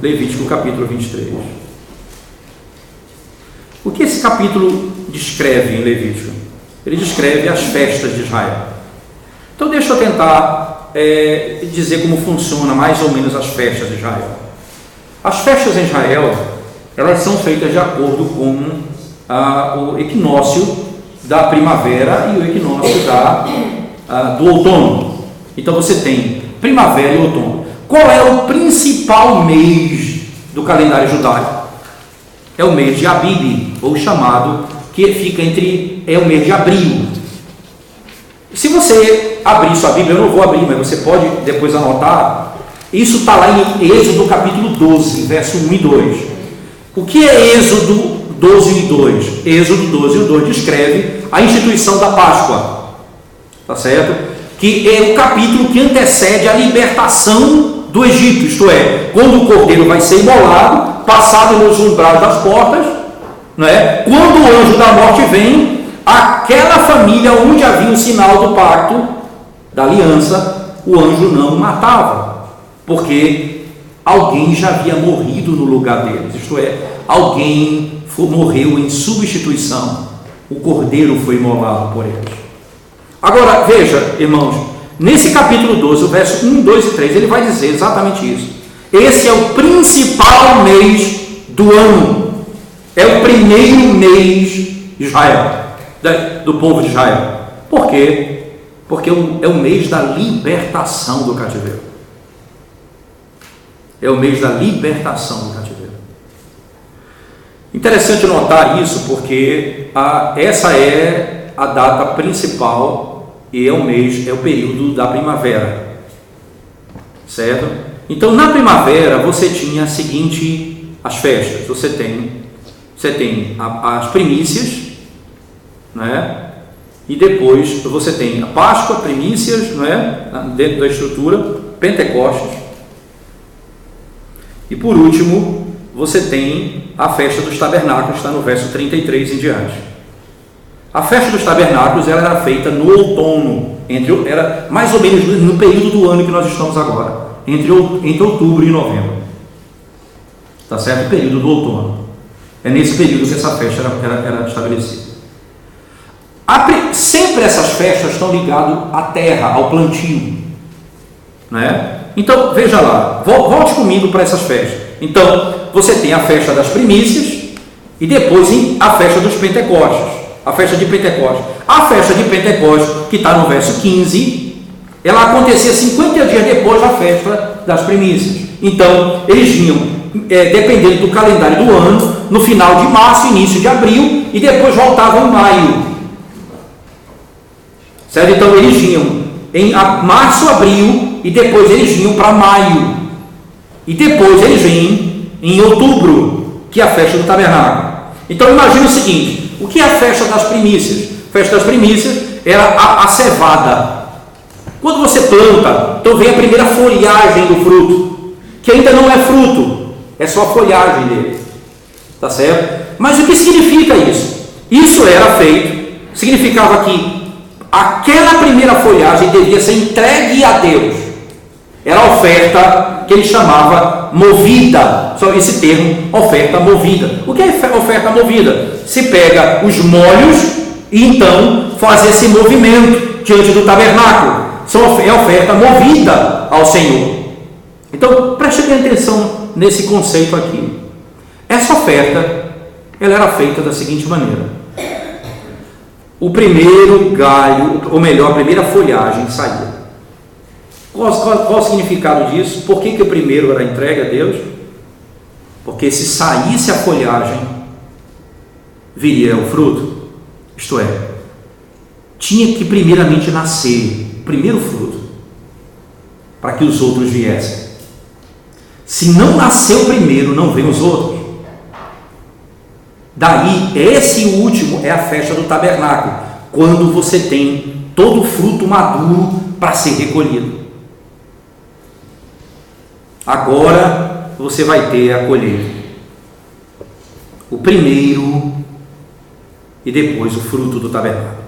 Levítico capítulo 23. O que esse capítulo descreve em Levítico? Ele descreve as festas de Israel. Então deixa eu tentar dizer como funciona mais ou menos as festas de Israel. As festas em Israel, elas são feitas de acordo com o equinócio da primavera e o equinócio do outono. Então você tem primavera e outono. Qual é o principal mês do calendário judaico? É o mês de Abib, ou chamado, que fica é o mês de abril. Se você abrir sua Bíblia, eu não vou abrir, mas você pode depois anotar, isso está lá em Êxodo capítulo 12, verso 1 e 2. O que é Êxodo 12 e 2? Êxodo 12 e 2 descreve a instituição da Páscoa, tá certo? Que é o capítulo que antecede a libertação do Egito, isto é, quando o cordeiro vai ser imolado, passado nos umbrais das portas, não é? Quando o anjo da morte vem, aquela família onde havia o sinal do pacto, da aliança, o anjo não matava, porque alguém já havia morrido no lugar deles, isto é, alguém morreu em substituição, o cordeiro foi imolado por eles. Agora, veja, irmãos, nesse capítulo 12, o verso 1, 2 e 3, ele vai dizer exatamente isso. Esse é o principal mês do ano, é o primeiro mês de Israel, do povo de Israel. Por quê? Porque é o mês da libertação do cativeiro. É o mês da libertação do cativeiro. Interessante notar isso, porque essa é a data principal e é o período da primavera, certo? Então, na primavera, você tinha as festas. Você tem as primícias, né? E depois você tem a Páscoa, primícias, né? Dentro da estrutura, Pentecostes. E por último, você tem a festa dos tabernáculos, está no verso 33 em diante. A festa dos tabernáculos ela era feita no outono, era mais ou menos no período do ano que nós estamos agora. Entre outubro e novembro, tá certo? O período do outono, é nesse período que essa festa era estabelecida. Sempre essas festas estão ligadas à terra, ao plantio, né? Então veja lá, volte comigo para essas festas. Então você tem a festa das primícias e depois a festa dos Pentecostes, a festa de Pentecostes. A festa de Pentecostes, que está no verso 15, ela acontecia 50 dias depois da festa das primícias. Então, eles vinham, dependendo do calendário do ano, no final de março, início de abril, e depois voltavam em maio. Certo? Então, eles vinham em março, abril, e depois eles vinham para maio. E depois eles vêm em outubro, que é a festa do tabernáculo. Então, imagine o seguinte: o que é a festa das primícias? A festa das primícias era a cevada. Quando você planta, então vem a primeira folhagem do fruto, que ainda não é fruto, é só a folhagem dele. Tá certo? Mas o que significa isso? Isso era feito, significava que aquela primeira folhagem devia ser entregue a Deus. Era a oferta que ele chamava movida. Só esse termo, oferta movida. O que é oferta movida? Se pega os molhos e então faz esse movimento diante do tabernáculo. É oferta movida ao Senhor. Então, preste bem atenção nesse conceito aqui. Essa oferta, ela era feita da seguinte maneira: o primeiro galho, ou melhor, a primeira folhagem saía. Qual o significado disso? Por que o primeiro era entregue a Deus? Porque se saísse a folhagem, viria o fruto. Isto é, tinha que primeiramente nascer o primeiro fruto, para que os outros viessem. Se não nasceu o primeiro, não vem os outros. Daí, esse último é a festa do tabernáculo, quando você tem todo o fruto maduro para ser recolhido. Agora você vai ter a colheita, o primeiro e depois o fruto do tabernáculo.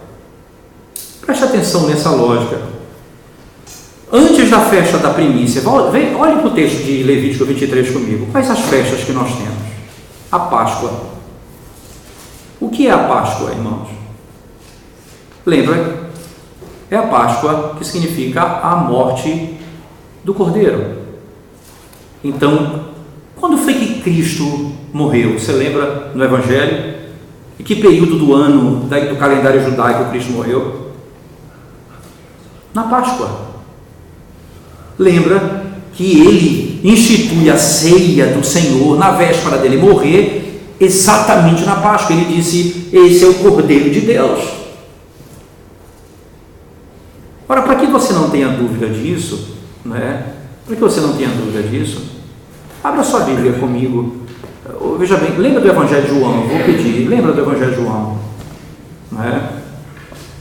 Preste atenção nessa lógica. Antes da festa da primícia, olhe para o texto de Levítico 23 comigo. Quais as festas que nós temos? A Páscoa. O que é a Páscoa, irmãos? Lembra? É a Páscoa que significa a morte do Cordeiro. Então, quando foi que Cristo morreu? Você lembra no Evangelho? Em que período do ano do calendário judaico Cristo morreu? Na Páscoa. Lembra que ele institui a ceia do Senhor na véspera dele morrer, exatamente na Páscoa. Ele disse: esse é o Cordeiro de Deus. Ora, para que você não tenha dúvida disso, né? Para que você não tenha dúvida disso, abra sua Bíblia comigo. Veja bem, lembra do Evangelho de João? Vou pedir, lembra do Evangelho de João? Né?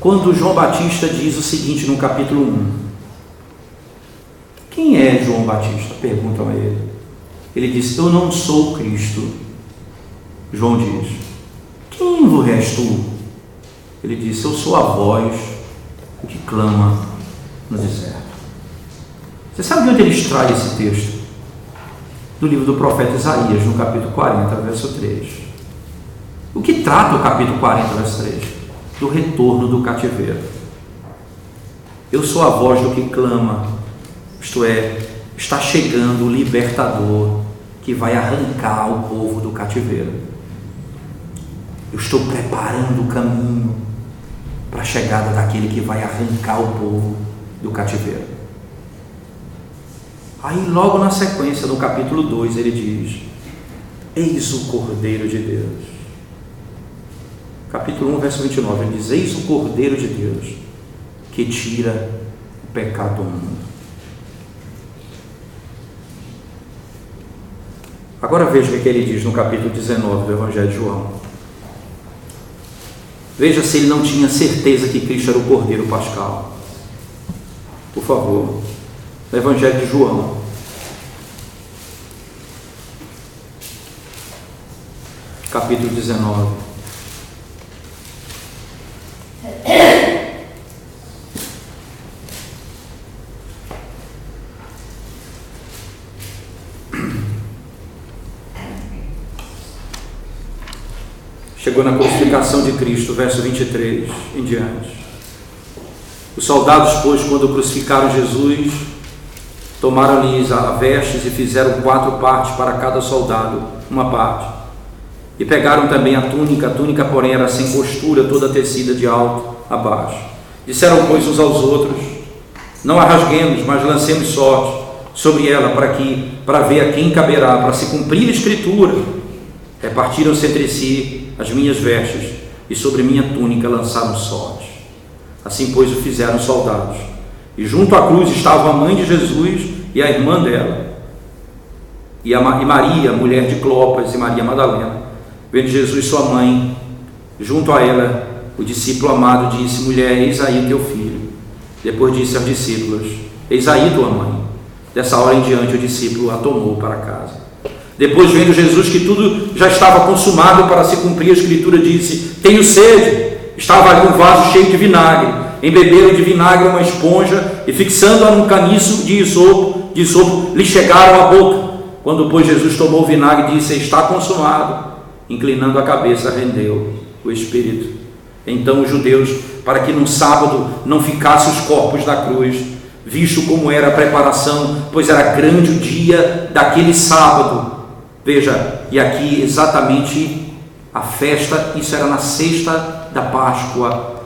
Quando João Batista diz o seguinte no capítulo 1. Quem é João Batista? Perguntam a ele. Ele diz: eu não sou o Cristo. João diz: quem vos és tu? Ele diz: eu sou a voz que clama no deserto. Você sabe de onde ele extrai esse texto? Do livro do profeta Isaías, no capítulo 40, verso 3. O que trata o capítulo 40, verso 3? Do retorno do cativeiro. Eu sou a voz do que clama, isto é, está chegando o libertador que vai arrancar o povo do cativeiro. Eu estou preparando o caminho para a chegada daquele que vai arrancar o povo do cativeiro. Aí logo na sequência, no capítulo 2, ele diz: eis o Cordeiro de Deus. Capítulo 1, verso 29, ele diz: eis o Cordeiro de Deus que tira o pecado do mundo. Agora veja o que ele diz no capítulo 19 do Evangelho de João. Veja se ele não tinha certeza que Cristo era o Cordeiro Pascal. Por favor, no Evangelho de João, capítulo 19. Chegou na crucificação de Cristo, verso 23 em diante. Os soldados, pois, quando crucificaram Jesus, tomaram-lhes as vestes e fizeram 4 partes para cada soldado, uma parte. E pegaram também a túnica, porém, era sem costura, toda tecida de alto a baixo. Disseram, pois, uns aos outros: Não a rasguemos, mas lancemos sorte sobre ela, para ver a quem caberá, para se cumprir a Escritura. Repartiram-se entre si as minhas vestes, e sobre minha túnica lançaram sorte. Assim, pois, o fizeram os soldados. E junto à cruz estavam a mãe de Jesus e a irmã dela, e Maria, mulher de Clopas, e Maria Madalena. Vendo Jesus sua mãe, junto a ela, o discípulo amado disse: mulher, eis aí teu filho. Depois disse aos discípulos: eis aí tua mãe. Dessa hora em diante o discípulo a tomou para casa. Depois, vendo Jesus que tudo já estava consumado para se cumprir a Escritura, disse: tenho sede. Estava ali um vaso cheio de vinagre. Embeberam de vinagre uma esponja e, fixando-a num caniço de isopo, lhe chegaram à boca. Quando, pois, Jesus tomou o vinagre, disse: está consumado. Inclinando a cabeça, rendeu o Espírito. Então os judeus, para que no sábado não ficassem os corpos da cruz, visto como era a preparação, pois era grande o dia daquele sábado. Veja, e aqui exatamente a festa, isso era na sexta da Páscoa,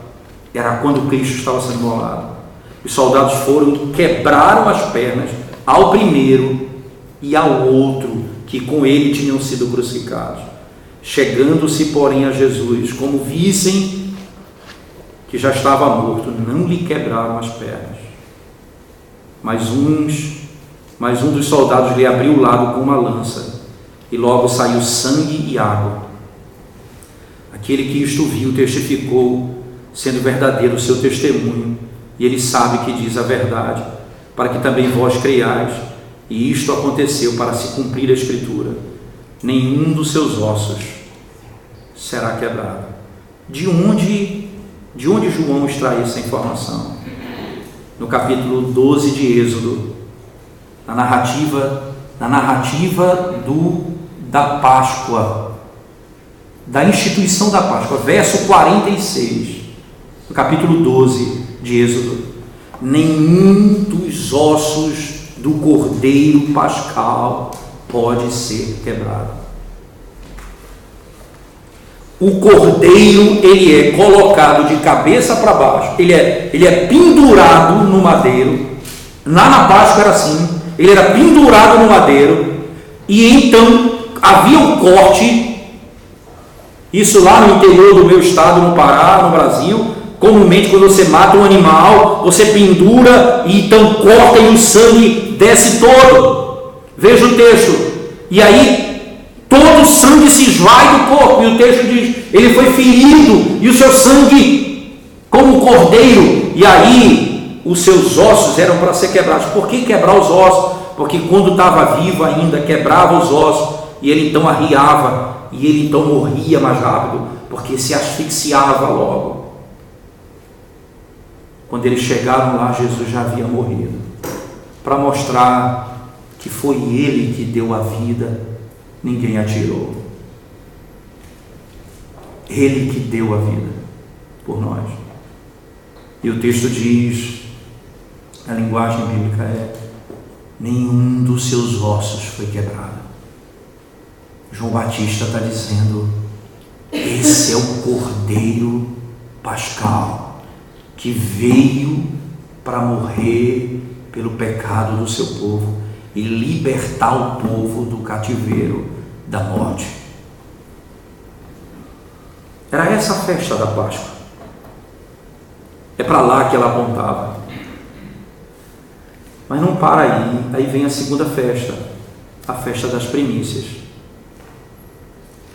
era quando Cristo estava sendo imolado. Os soldados foram, quebraram as pernas ao primeiro e ao outro, que com ele tinham sido crucificados. Chegando-se, porém, a Jesus, como vissem que já estava morto, não lhe quebraram as pernas. Mas um dos soldados lhe abriu o lado com uma lança, e logo saiu sangue e água. Aquele que isto viu testificou, sendo verdadeiro o seu testemunho, e ele sabe que diz a verdade, para que também vós creiais. E isto aconteceu para se cumprir a Escritura: nenhum dos seus ossos será quebrado. De onde João extrai essa informação? No capítulo 12 de Êxodo, na narrativa da Páscoa, da instituição da Páscoa, verso 46, no capítulo 12 de Êxodo: nenhum dos ossos do cordeiro pascal pode ser quebrado. O cordeiro, ele é colocado de cabeça para baixo, ele é pendurado no madeiro. Lá na Páscoa era assim, ele era pendurado no madeiro, e então havia um corte. Isso lá no interior do meu estado, no Pará, no Brasil, comumente quando você mata um animal, você pendura e então corta e o sangue desce todo. Veja o texto. E aí todo o sangue se esvai do corpo, e o texto diz: ele foi ferido e o seu sangue como cordeiro, e aí os seus ossos eram para ser quebrados. Por que quebrar os ossos? Porque quando estava vivo ainda, quebrava os ossos, e ele então arriava, e ele então morria mais rápido, porque se asfixiava logo. Quando eles chegaram lá, Jesus já havia morrido, para mostrar que foi ele que deu a vida, ninguém a tirou. Ele que deu a vida por nós. E o texto diz, a linguagem bíblica é: nenhum dos seus ossos foi quebrado. João Batista está dizendo: esse é o Cordeiro Pascal, que veio para morrer pelo pecado do seu povo e libertar o povo do cativeiro da morte. Era essa a festa da Páscoa. É para lá que ela apontava. Mas não para aí. Aí vem a segunda festa, a festa das primícias.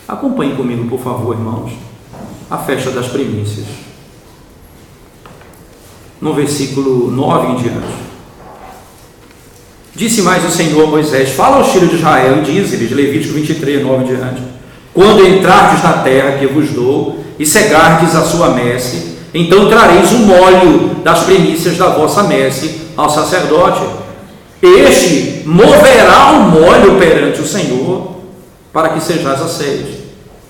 Acompanhe comigo, por favor, irmãos, a festa das primícias. No versículo 9 em diante: disse mais o Senhor a Moisés: fala aos filhos de Israel e dize-lhes, Levítico 23, 9 em diante: quando entrardes na terra que vos dou e cegardes a sua messe, então trareis o molho das primícias da vossa messe ao sacerdote. Este moverá o molho perante o Senhor, para que sejais aceitos.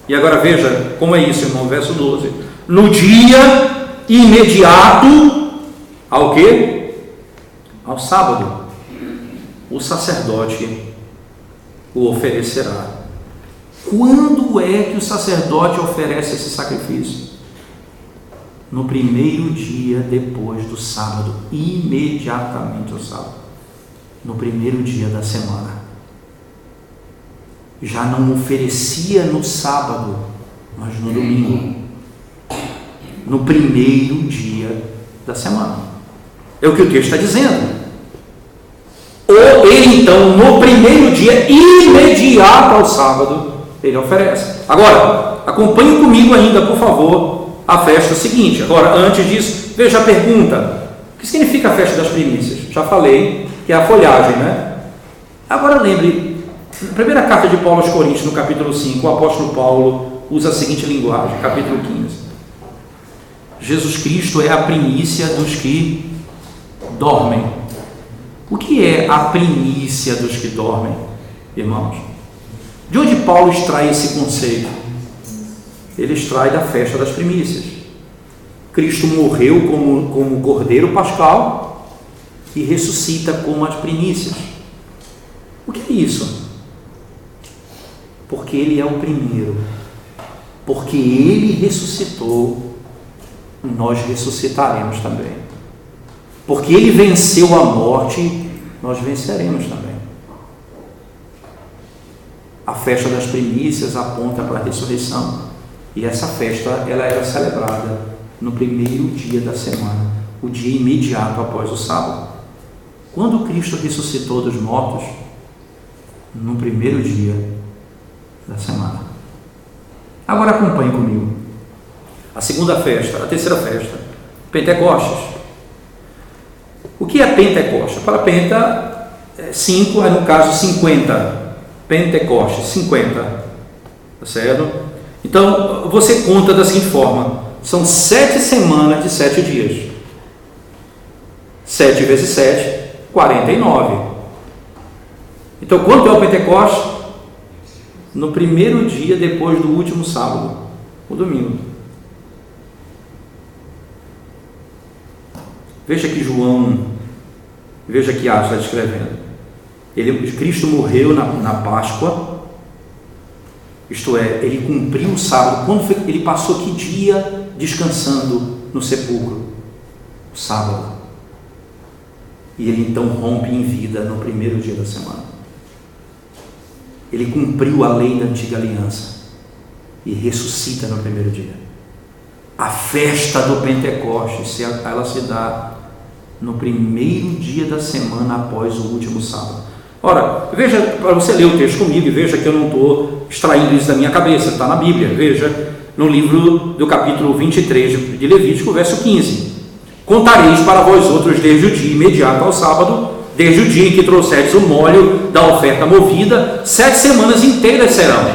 E agora veja como é isso, irmão, verso 12: no dia imediato ao quê? Ao sábado, o sacerdote o oferecerá. Quando é que o sacerdote oferece esse sacrifício? no primeiro dia depois do sábado, imediatamente ao sábado, no primeiro dia da semana. Já não oferecia no sábado, mas no domingo, no primeiro dia da semana. É o que o texto está dizendo. Ou ele então, no primeiro dia, imediato ao sábado, ele oferece. Agora, acompanhe comigo ainda, por favor, a festa seguinte. Agora, antes disso, veja a pergunta: o que significa a festa das primícias? Já falei que é a folhagem, né? Agora lembre, na primeira carta de Paulo aos Coríntios, no capítulo 5, o apóstolo Paulo usa a seguinte linguagem, capítulo 15: Jesus Cristo é a primícia dos que dormem. O que é a primícia dos que dormem, irmãos? De onde Paulo extrai esse conceito? Ele extrai da festa das primícias. Cristo morreu como cordeiro pascal e ressuscita como as primícias. O que é isso? Porque ele é o primeiro. Porque ele ressuscitou, nós ressuscitaremos também. Porque ele venceu a morte, nós venceremos também. A festa das primícias aponta para a ressurreição. E essa festa, ela era celebrada no primeiro dia da semana, o dia imediato após o sábado. Quando Cristo ressuscitou dos mortos, no primeiro dia da semana. Agora acompanhe comigo. A segunda festa, a terceira festa, Pentecostes. O que é Pentecostes? Para Penta, 5, no caso 50. Pentecostes, 50. Tá certo? Então, você conta da seguinte forma: são 7 semanas de 7 dias. 7 vezes 7, 49. Então, quanto é o Pentecostes? No primeiro dia depois do último sábado, o domingo. Veja que veja que Atos está descrevendo. Cristo morreu na Páscoa, isto é, ele cumpriu o sábado. Quando foi, ele passou que dia descansando no sepulcro? O sábado. E ele então rompe em vida no primeiro dia da semana. Ele cumpriu a lei da antiga aliança e ressuscita no primeiro dia. A festa do Pentecostes, ela se dá no primeiro dia da semana após o último sábado. Ora, veja, para você ler o texto comigo, e veja que eu não estou extraindo isso da minha cabeça, está na Bíblia. Veja no livro do capítulo 23 de Levítico, verso 15: contareis para vós outros desde o dia imediato ao sábado, desde o dia em que trouxeres o molho da oferta movida, 7 semanas inteiras serão,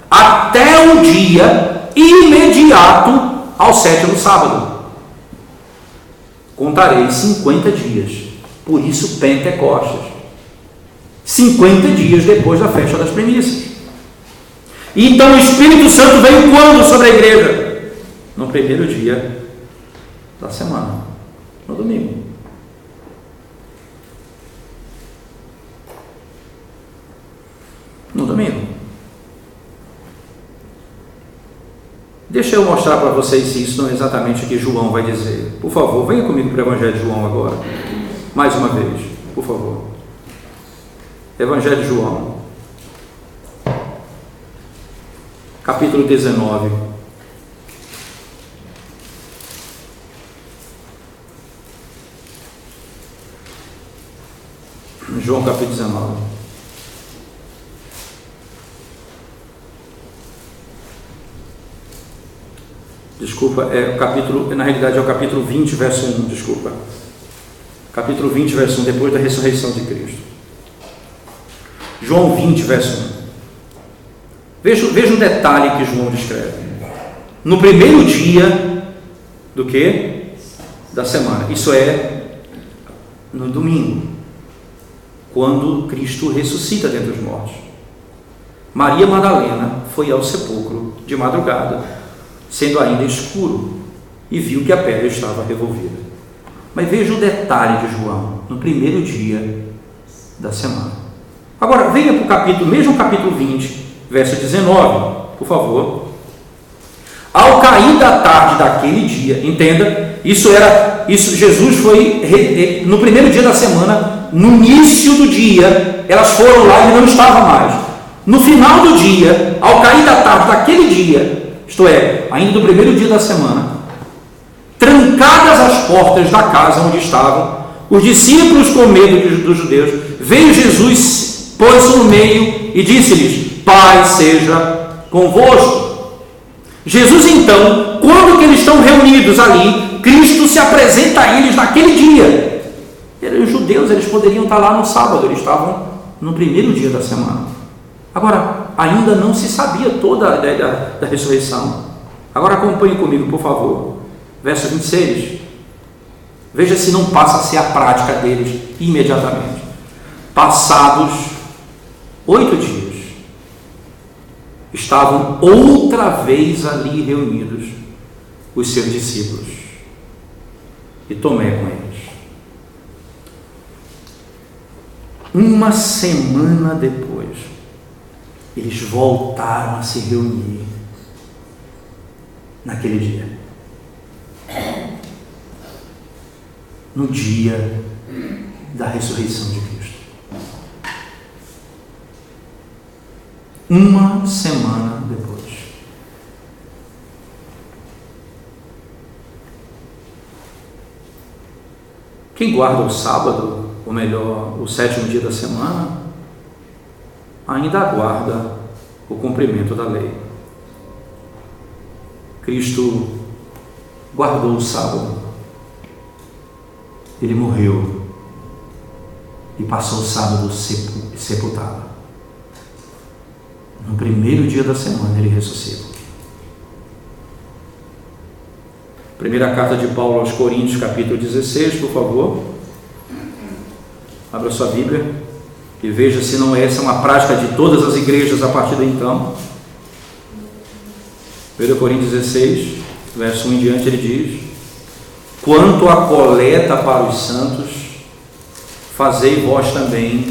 até o dia imediato ao 7º sábado. Contarei 50 dias, por isso Pentecostes. 50 dias depois da festa das primícias. E então o Espírito Santo veio quando sobre a igreja? No primeiro dia da semana, no domingo. No domingo. Deixa eu mostrar para vocês se isso não é exatamente o que João vai dizer. Por favor, venha comigo para o Evangelho de João agora. Mais uma vez, por favor. Evangelho de João, capítulo 19. João, capítulo 19. Desculpa, na realidade é o capítulo 20, verso 1, desculpa. Capítulo 20, verso 1, depois da ressurreição de Cristo. João 20, verso 1. Veja um detalhe que João descreve. No primeiro dia do quê? Da semana. Isso é no domingo, quando Cristo ressuscita dentre os mortos. Maria Madalena foi ao sepulcro de madrugada, sendo ainda escuro, e viu que a pedra estava revolvida. Mas veja o detalhe de João, no primeiro dia da semana. Agora, venha para o capítulo, mesmo capítulo 20, verso 19, por favor. Ao cair da tarde daquele dia, entenda, Jesus foi no primeiro dia da semana, no início do dia, elas foram lá e ele não estava mais. No final do dia, ao cair da tarde daquele dia, isto é, ainda do primeiro dia da semana, trancadas as portas da casa onde estavam, os discípulos, com medo dos judeus, veio Jesus, pôs-se no meio e disse-lhes: paz seja convosco. Jesus, então, quando que eles estão reunidos ali, Cristo se apresenta a eles naquele dia. Os judeus, eles poderiam estar lá no sábado, eles estavam no primeiro dia da semana. Agora, ainda não se sabia toda a ideia da ressurreição. Agora acompanhe comigo, por favor. Verso 26. Veja se não passa a ser a prática deles imediatamente. Passados 8 dias, estavam outra vez ali reunidos os seus discípulos e Tomé com eles. Uma semana depois, eles voltaram a se reunir naquele dia, no dia da ressurreição de Cristo. Uma semana depois. Quem guarda o sábado, ou melhor, o sétimo dia da semana, ainda aguarda o cumprimento da lei. Cristo guardou o sábado. Ele morreu e passou o sábado sepultado. No primeiro dia da semana ele ressuscita. Primeira carta de Paulo aos Coríntios, capítulo 16, por favor. Abra sua Bíblia e veja se não essa é uma prática de todas as igrejas a partir de então. 1 Coríntios 16, verso 1 em diante, ele diz: quanto à coleta para os santos, fazei vós também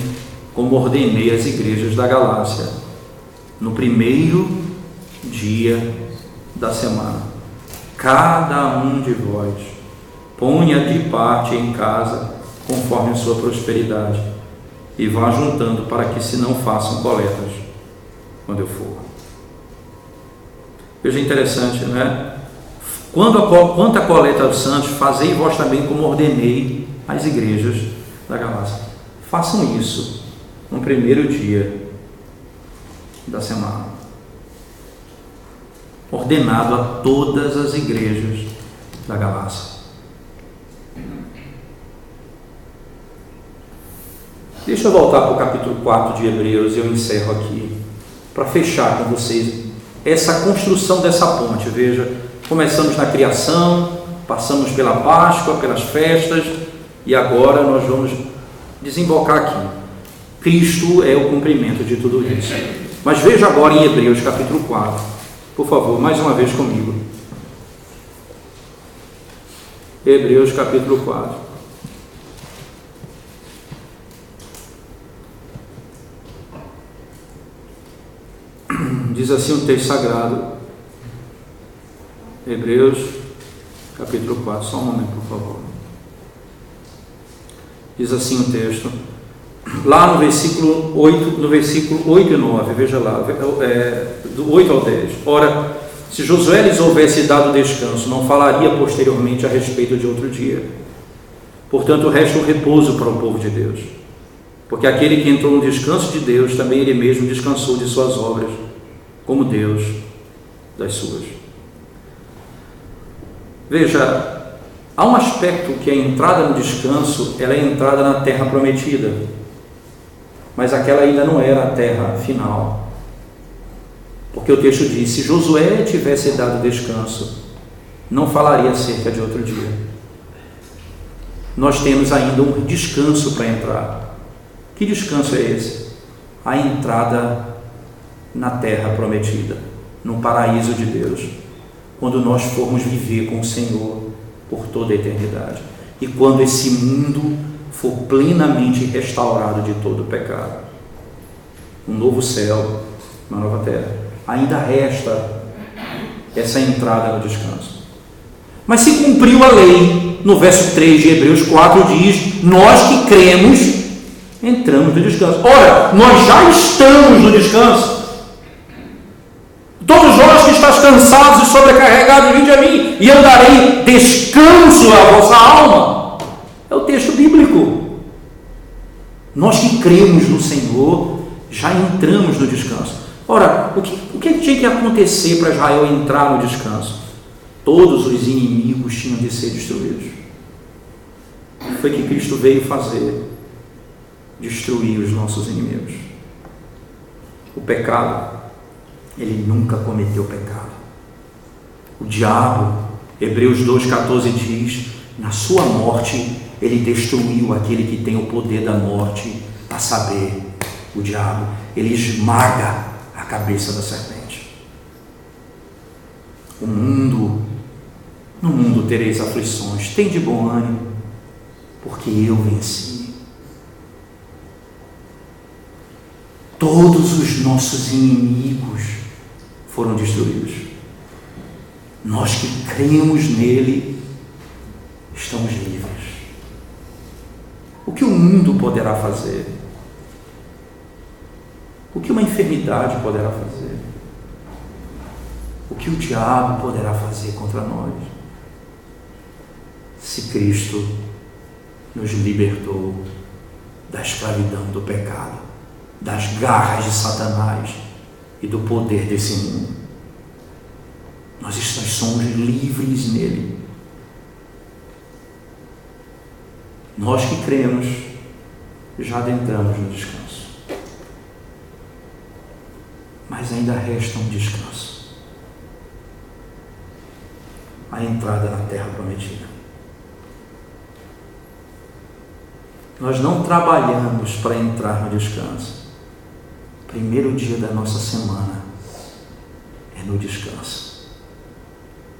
como ordenei as igrejas da Galácia, no primeiro dia da semana. Cada um de vós ponha de parte em casa, conforme a sua prosperidade, e vá juntando, para que se não façam coletas quando eu for. Veja, interessante, não é? Quanto à coleta dos santos, fazei vós também como ordenei as igrejas da Galácia. Façam isso no primeiro dia da semana, ordenado a todas as igrejas da Galácia. Deixa eu voltar para o capítulo 4 de Hebreus e eu encerro aqui, para fechar com vocês essa construção dessa ponte. Veja, começamos na criação, passamos pela Páscoa, pelas festas, e agora nós vamos desembocar aqui. Cristo é o cumprimento de tudo isso. Mas veja agora em Hebreus capítulo 4, por favor, mais uma vez comigo. Hebreus capítulo 4. Diz assim o texto sagrado, Hebreus capítulo 4, só um momento, por favor. Diz assim o texto, lá no versículo 8 e 9, veja lá, do 8 ao 10. Ora, se Josué lhes houvesse dado descanso, não falaria posteriormente a respeito de outro dia. Portanto, resta o repouso para o povo de Deus, porque aquele que entrou no descanso de Deus, também ele mesmo descansou de suas obras, como Deus das suas. Veja, há um aspecto que a entrada no descanso, ela é a entrada na terra prometida, mas aquela ainda não era a terra final, porque o texto diz, se Josué tivesse dado descanso, não falaria acerca de outro dia. Nós temos ainda um descanso para entrar. Que descanso é esse? A entrada na terra prometida, no paraíso de Deus, quando nós formos viver com o Senhor por toda a eternidade, e quando esse mundo for plenamente restaurado de todo o pecado, um novo céu, uma nova terra. Ainda resta essa entrada no descanso. Mas se cumpriu a lei. No verso 3 de Hebreus 4 diz: nós que cremos, entramos no descanso. Ora, nós já estamos no descanso. Todos vós que estáis cansados e sobrecarregados, vinde a mim, e eu darei descanso à vossa alma. É o texto bíblico. Nós que cremos no Senhor, já entramos no descanso. Ora, o que tinha que acontecer para Israel entrar no descanso? Todos os inimigos tinham de ser destruídos. O que foi que Cristo veio fazer? Destruir os nossos inimigos. O pecado, ele nunca cometeu pecado. O diabo, Hebreus 2,14 diz: na sua morte ele destruiu aquele que tem o poder da morte, a saber, o diabo. Ele esmaga a cabeça da serpente. No mundo tereis aflições, tem de bom ânimo, porque eu venci. Todos os nossos inimigos foram destruídos. Nós que cremos nele, estamos livres. O que o mundo poderá fazer? O que uma enfermidade poderá fazer? O que o diabo poderá fazer contra nós? Se Cristo nos libertou da escravidão do pecado, das garras de Satanás e do poder desse mundo. Nós somos livres nele. Nós que cremos, já adentramos no descanso. Mas ainda resta um descanso. A entrada na terra prometida. Nós não trabalhamos para entrar no descanso. Primeiro dia da nossa semana é no descanso.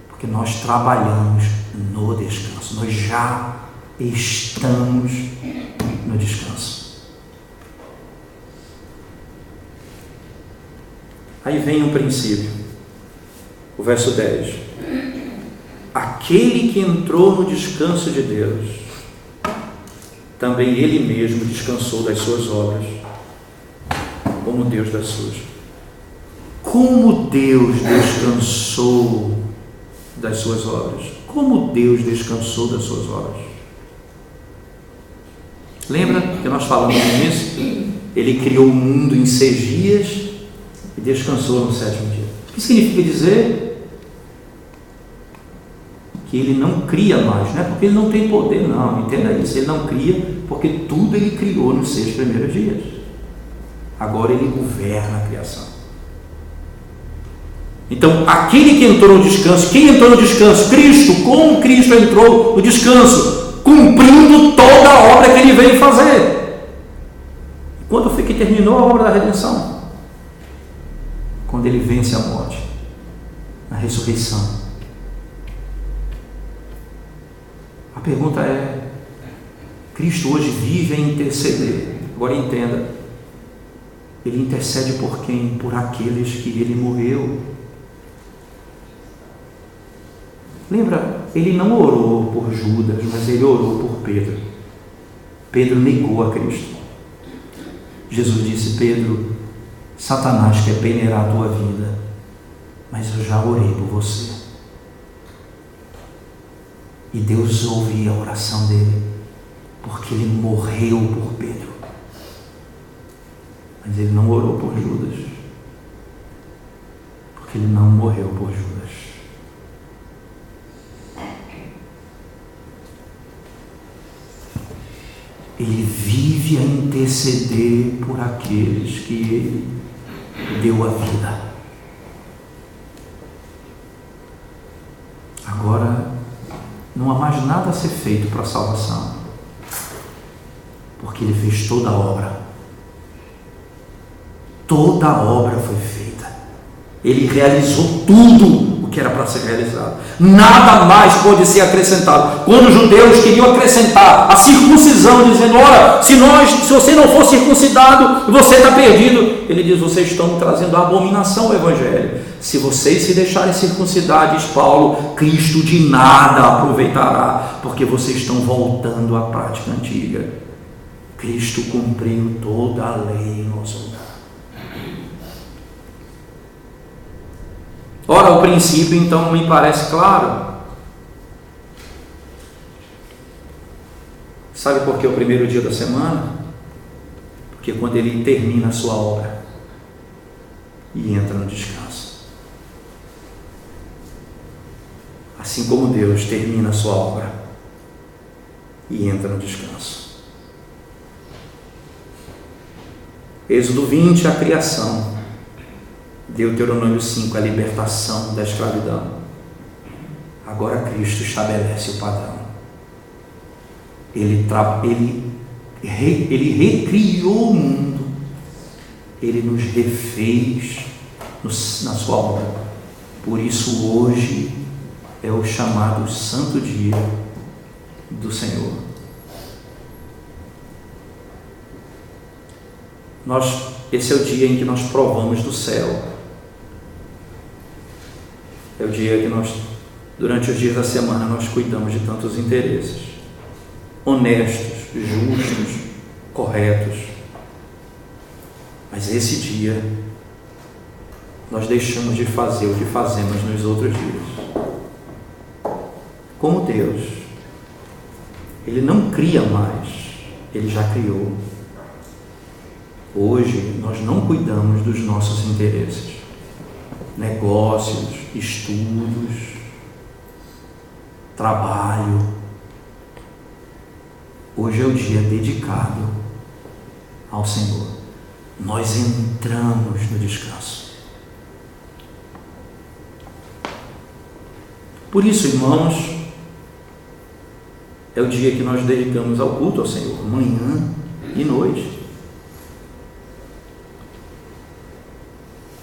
Porque nós trabalhamos no descanso. Nós já estamos no descanso. Aí vem um princípio. O verso 10. Aquele que entrou no descanso de Deus, também ele mesmo descansou das suas obras, como Deus das suas. Como Deus descansou das suas obras? Como Deus descansou das suas obras? Lembra que nós falamos nisso? Ele criou o mundo em 6 dias e descansou no 7º dia. O que significa dizer? Que ele não cria mais, não é porque ele não tem poder, não, entenda isso. Ele não cria porque tudo ele criou nos 6 primeiros dias. Agora ele governa a criação. Então, aquele que entrou no descanso, quem entrou no descanso? Cristo. Como Cristo entrou no descanso? Cumprindo toda a obra que ele veio fazer. Quando foi que terminou a obra da redenção? Quando ele vence a morte, na ressurreição. A pergunta é: Cristo hoje vive a interceder. Agora entenda, ele intercede por quem? Por aqueles que ele morreu. Lembra, ele não orou por Judas, mas ele orou por Pedro. Pedro negou a Cristo. Jesus disse: Pedro, Satanás quer peneirar a tua vida, mas eu já orei por você. E Deus ouviu a oração dele, porque ele morreu por Pedro. Mas ele não orou por Judas, porque ele não morreu por Judas. Ele vive a interceder por aqueles que ele deu a vida. Agora, não há mais nada a ser feito para a salvação, porque ele fez toda a obra. Toda a obra foi feita. Ele realizou tudo o que era para ser realizado. Nada mais pode ser acrescentado. Quando os judeus queriam acrescentar a circuncisão, dizendo: ora, se você não for circuncidado, você está perdido. Ele diz: vocês estão trazendo a abominação ao Evangelho. Se vocês se deixarem circuncidar, diz Paulo, Cristo de nada aproveitará, porque vocês estão voltando à prática antiga. Cristo cumpriu toda a lei em nosso lugar. Ora, o princípio então me parece claro. Sabe por que o primeiro dia da semana? Porque quando ele termina a sua obra e entra no descanso. Assim como Deus termina a sua obra e entra no descanso. Êxodo 20, a criação. Deuteronômio 5, a libertação da escravidão. Agora Cristo estabelece o padrão. Ele recriou o mundo. Ele nos refez na sua obra. Por isso hoje é o chamado Santo Dia do Senhor. Esse é o dia em que nós provamos do céu. É o dia que durante os dias da semana, nós cuidamos de tantos interesses, honestos, justos, corretos. Mas esse dia, nós deixamos de fazer o que fazemos nos outros dias. Como Deus, Ele não cria mais, Ele já criou. Hoje, nós não cuidamos dos nossos interesses. Negócios, estudos, trabalho. Hoje é o dia dedicado ao Senhor. Nós entramos no descanso. Por isso, irmãos, é o dia que nós dedicamos ao culto ao Senhor, manhã e noite.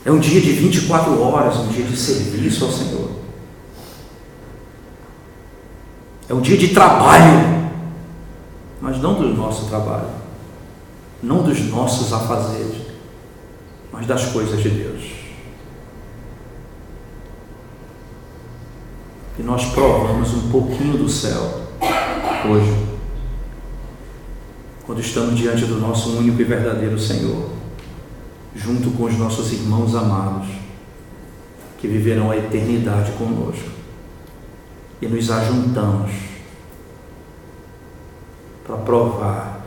É um dia de 24 horas, um dia de serviço ao Senhor. É um dia de trabalho, mas não do nosso trabalho, não dos nossos afazeres, mas das coisas de Deus. E nós provamos um pouquinho do céu hoje, quando estamos diante do nosso único e verdadeiro Senhor, junto com os nossos irmãos amados, que viverão a eternidade conosco, e nos ajuntamos para provar,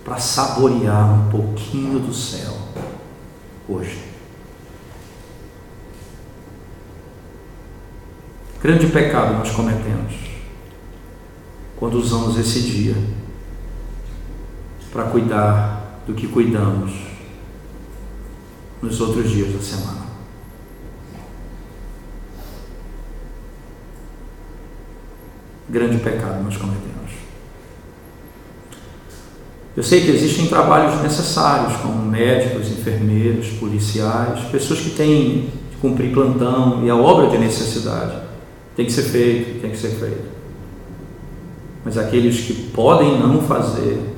para saborear um pouquinho do céu hoje. Grande pecado nós cometemos quando usamos esse dia para cuidar do que cuidamos nos outros dias da semana. Grande pecado nós cometemos. Eu sei que existem trabalhos necessários, como médicos, enfermeiros, policiais, pessoas que têm que cumprir plantão, e a obra de necessidade tem que ser feito. Mas aqueles que podem não fazer,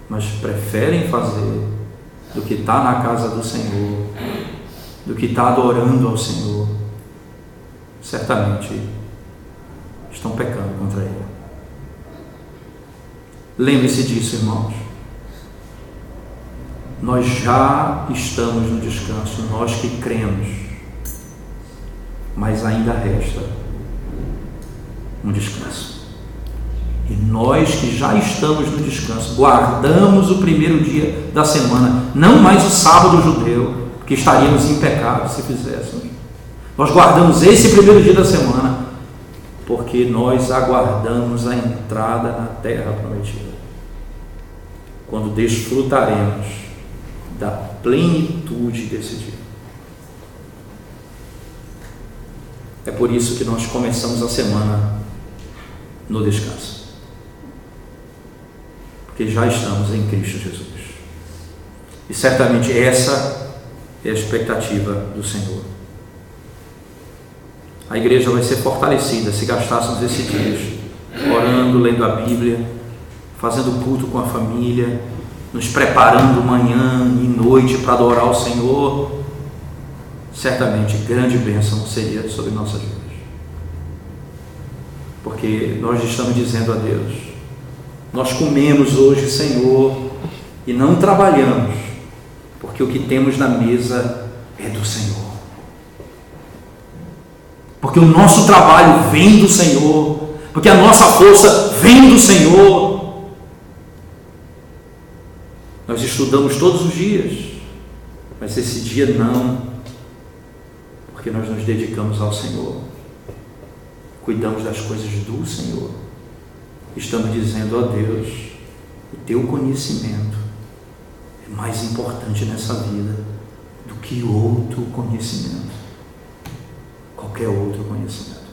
mas preferem fazer, do que estar na casa do Senhor, do que estar adorando ao Senhor, certamente estão pecando contra Ele. Lembre-se disso, irmãos. Nós já estamos no descanso, nós que cremos, mas ainda resta um descanso. E nós que já estamos no descanso, guardamos o primeiro dia da semana, não mais o sábado judeu, porque estaríamos em pecado se fizéssemos. Nós guardamos esse primeiro dia da semana, porque nós aguardamos a entrada na terra prometida, quando desfrutaremos da plenitude desse dia. É por isso que nós começamos a semana no descanso, porque já estamos em Cristo Jesus. E certamente essa é a expectativa do Senhor. A igreja vai ser fortalecida se gastássemos esses dias orando, lendo a Bíblia, fazendo culto com a família, nos preparando manhã e noite para adorar o Senhor. Certamente grande bênção seria sobre nossas vidas, porque nós estamos dizendo a Deus: nós comemos hoje, Senhor, e não trabalhamos, porque o que temos na mesa é do Senhor, porque o nosso trabalho vem do Senhor, porque a nossa força vem do Senhor. Nós estudamos todos os dias, mas esse dia não, porque nós nos dedicamos ao Senhor, cuidamos das coisas do Senhor. Estamos dizendo a Deus: o teu conhecimento é mais importante nessa vida do que outro conhecimento, qualquer outro conhecimento.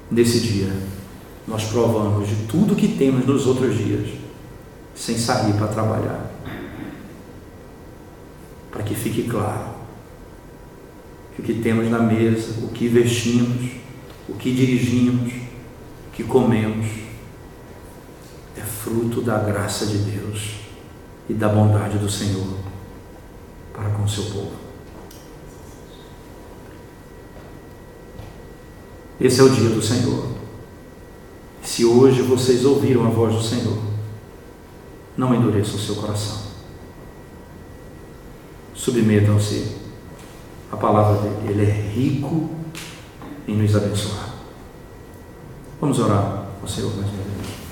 Nesse dia, nós provamos de tudo que temos nos outros dias, sem sair para trabalhar, para que fique claro que o que temos na mesa, o que vestimos, o que dirigimos, o que comemos, é fruto da graça de Deus e da bondade do Senhor para com o seu povo. Esse é o dia do Senhor. Se hoje vocês ouviram a voz do Senhor, não endureçam o seu coração. Submetam-se à palavra dele. Ele é rico em nos abençoar. Vamos orar ao Senhor mais uma vez.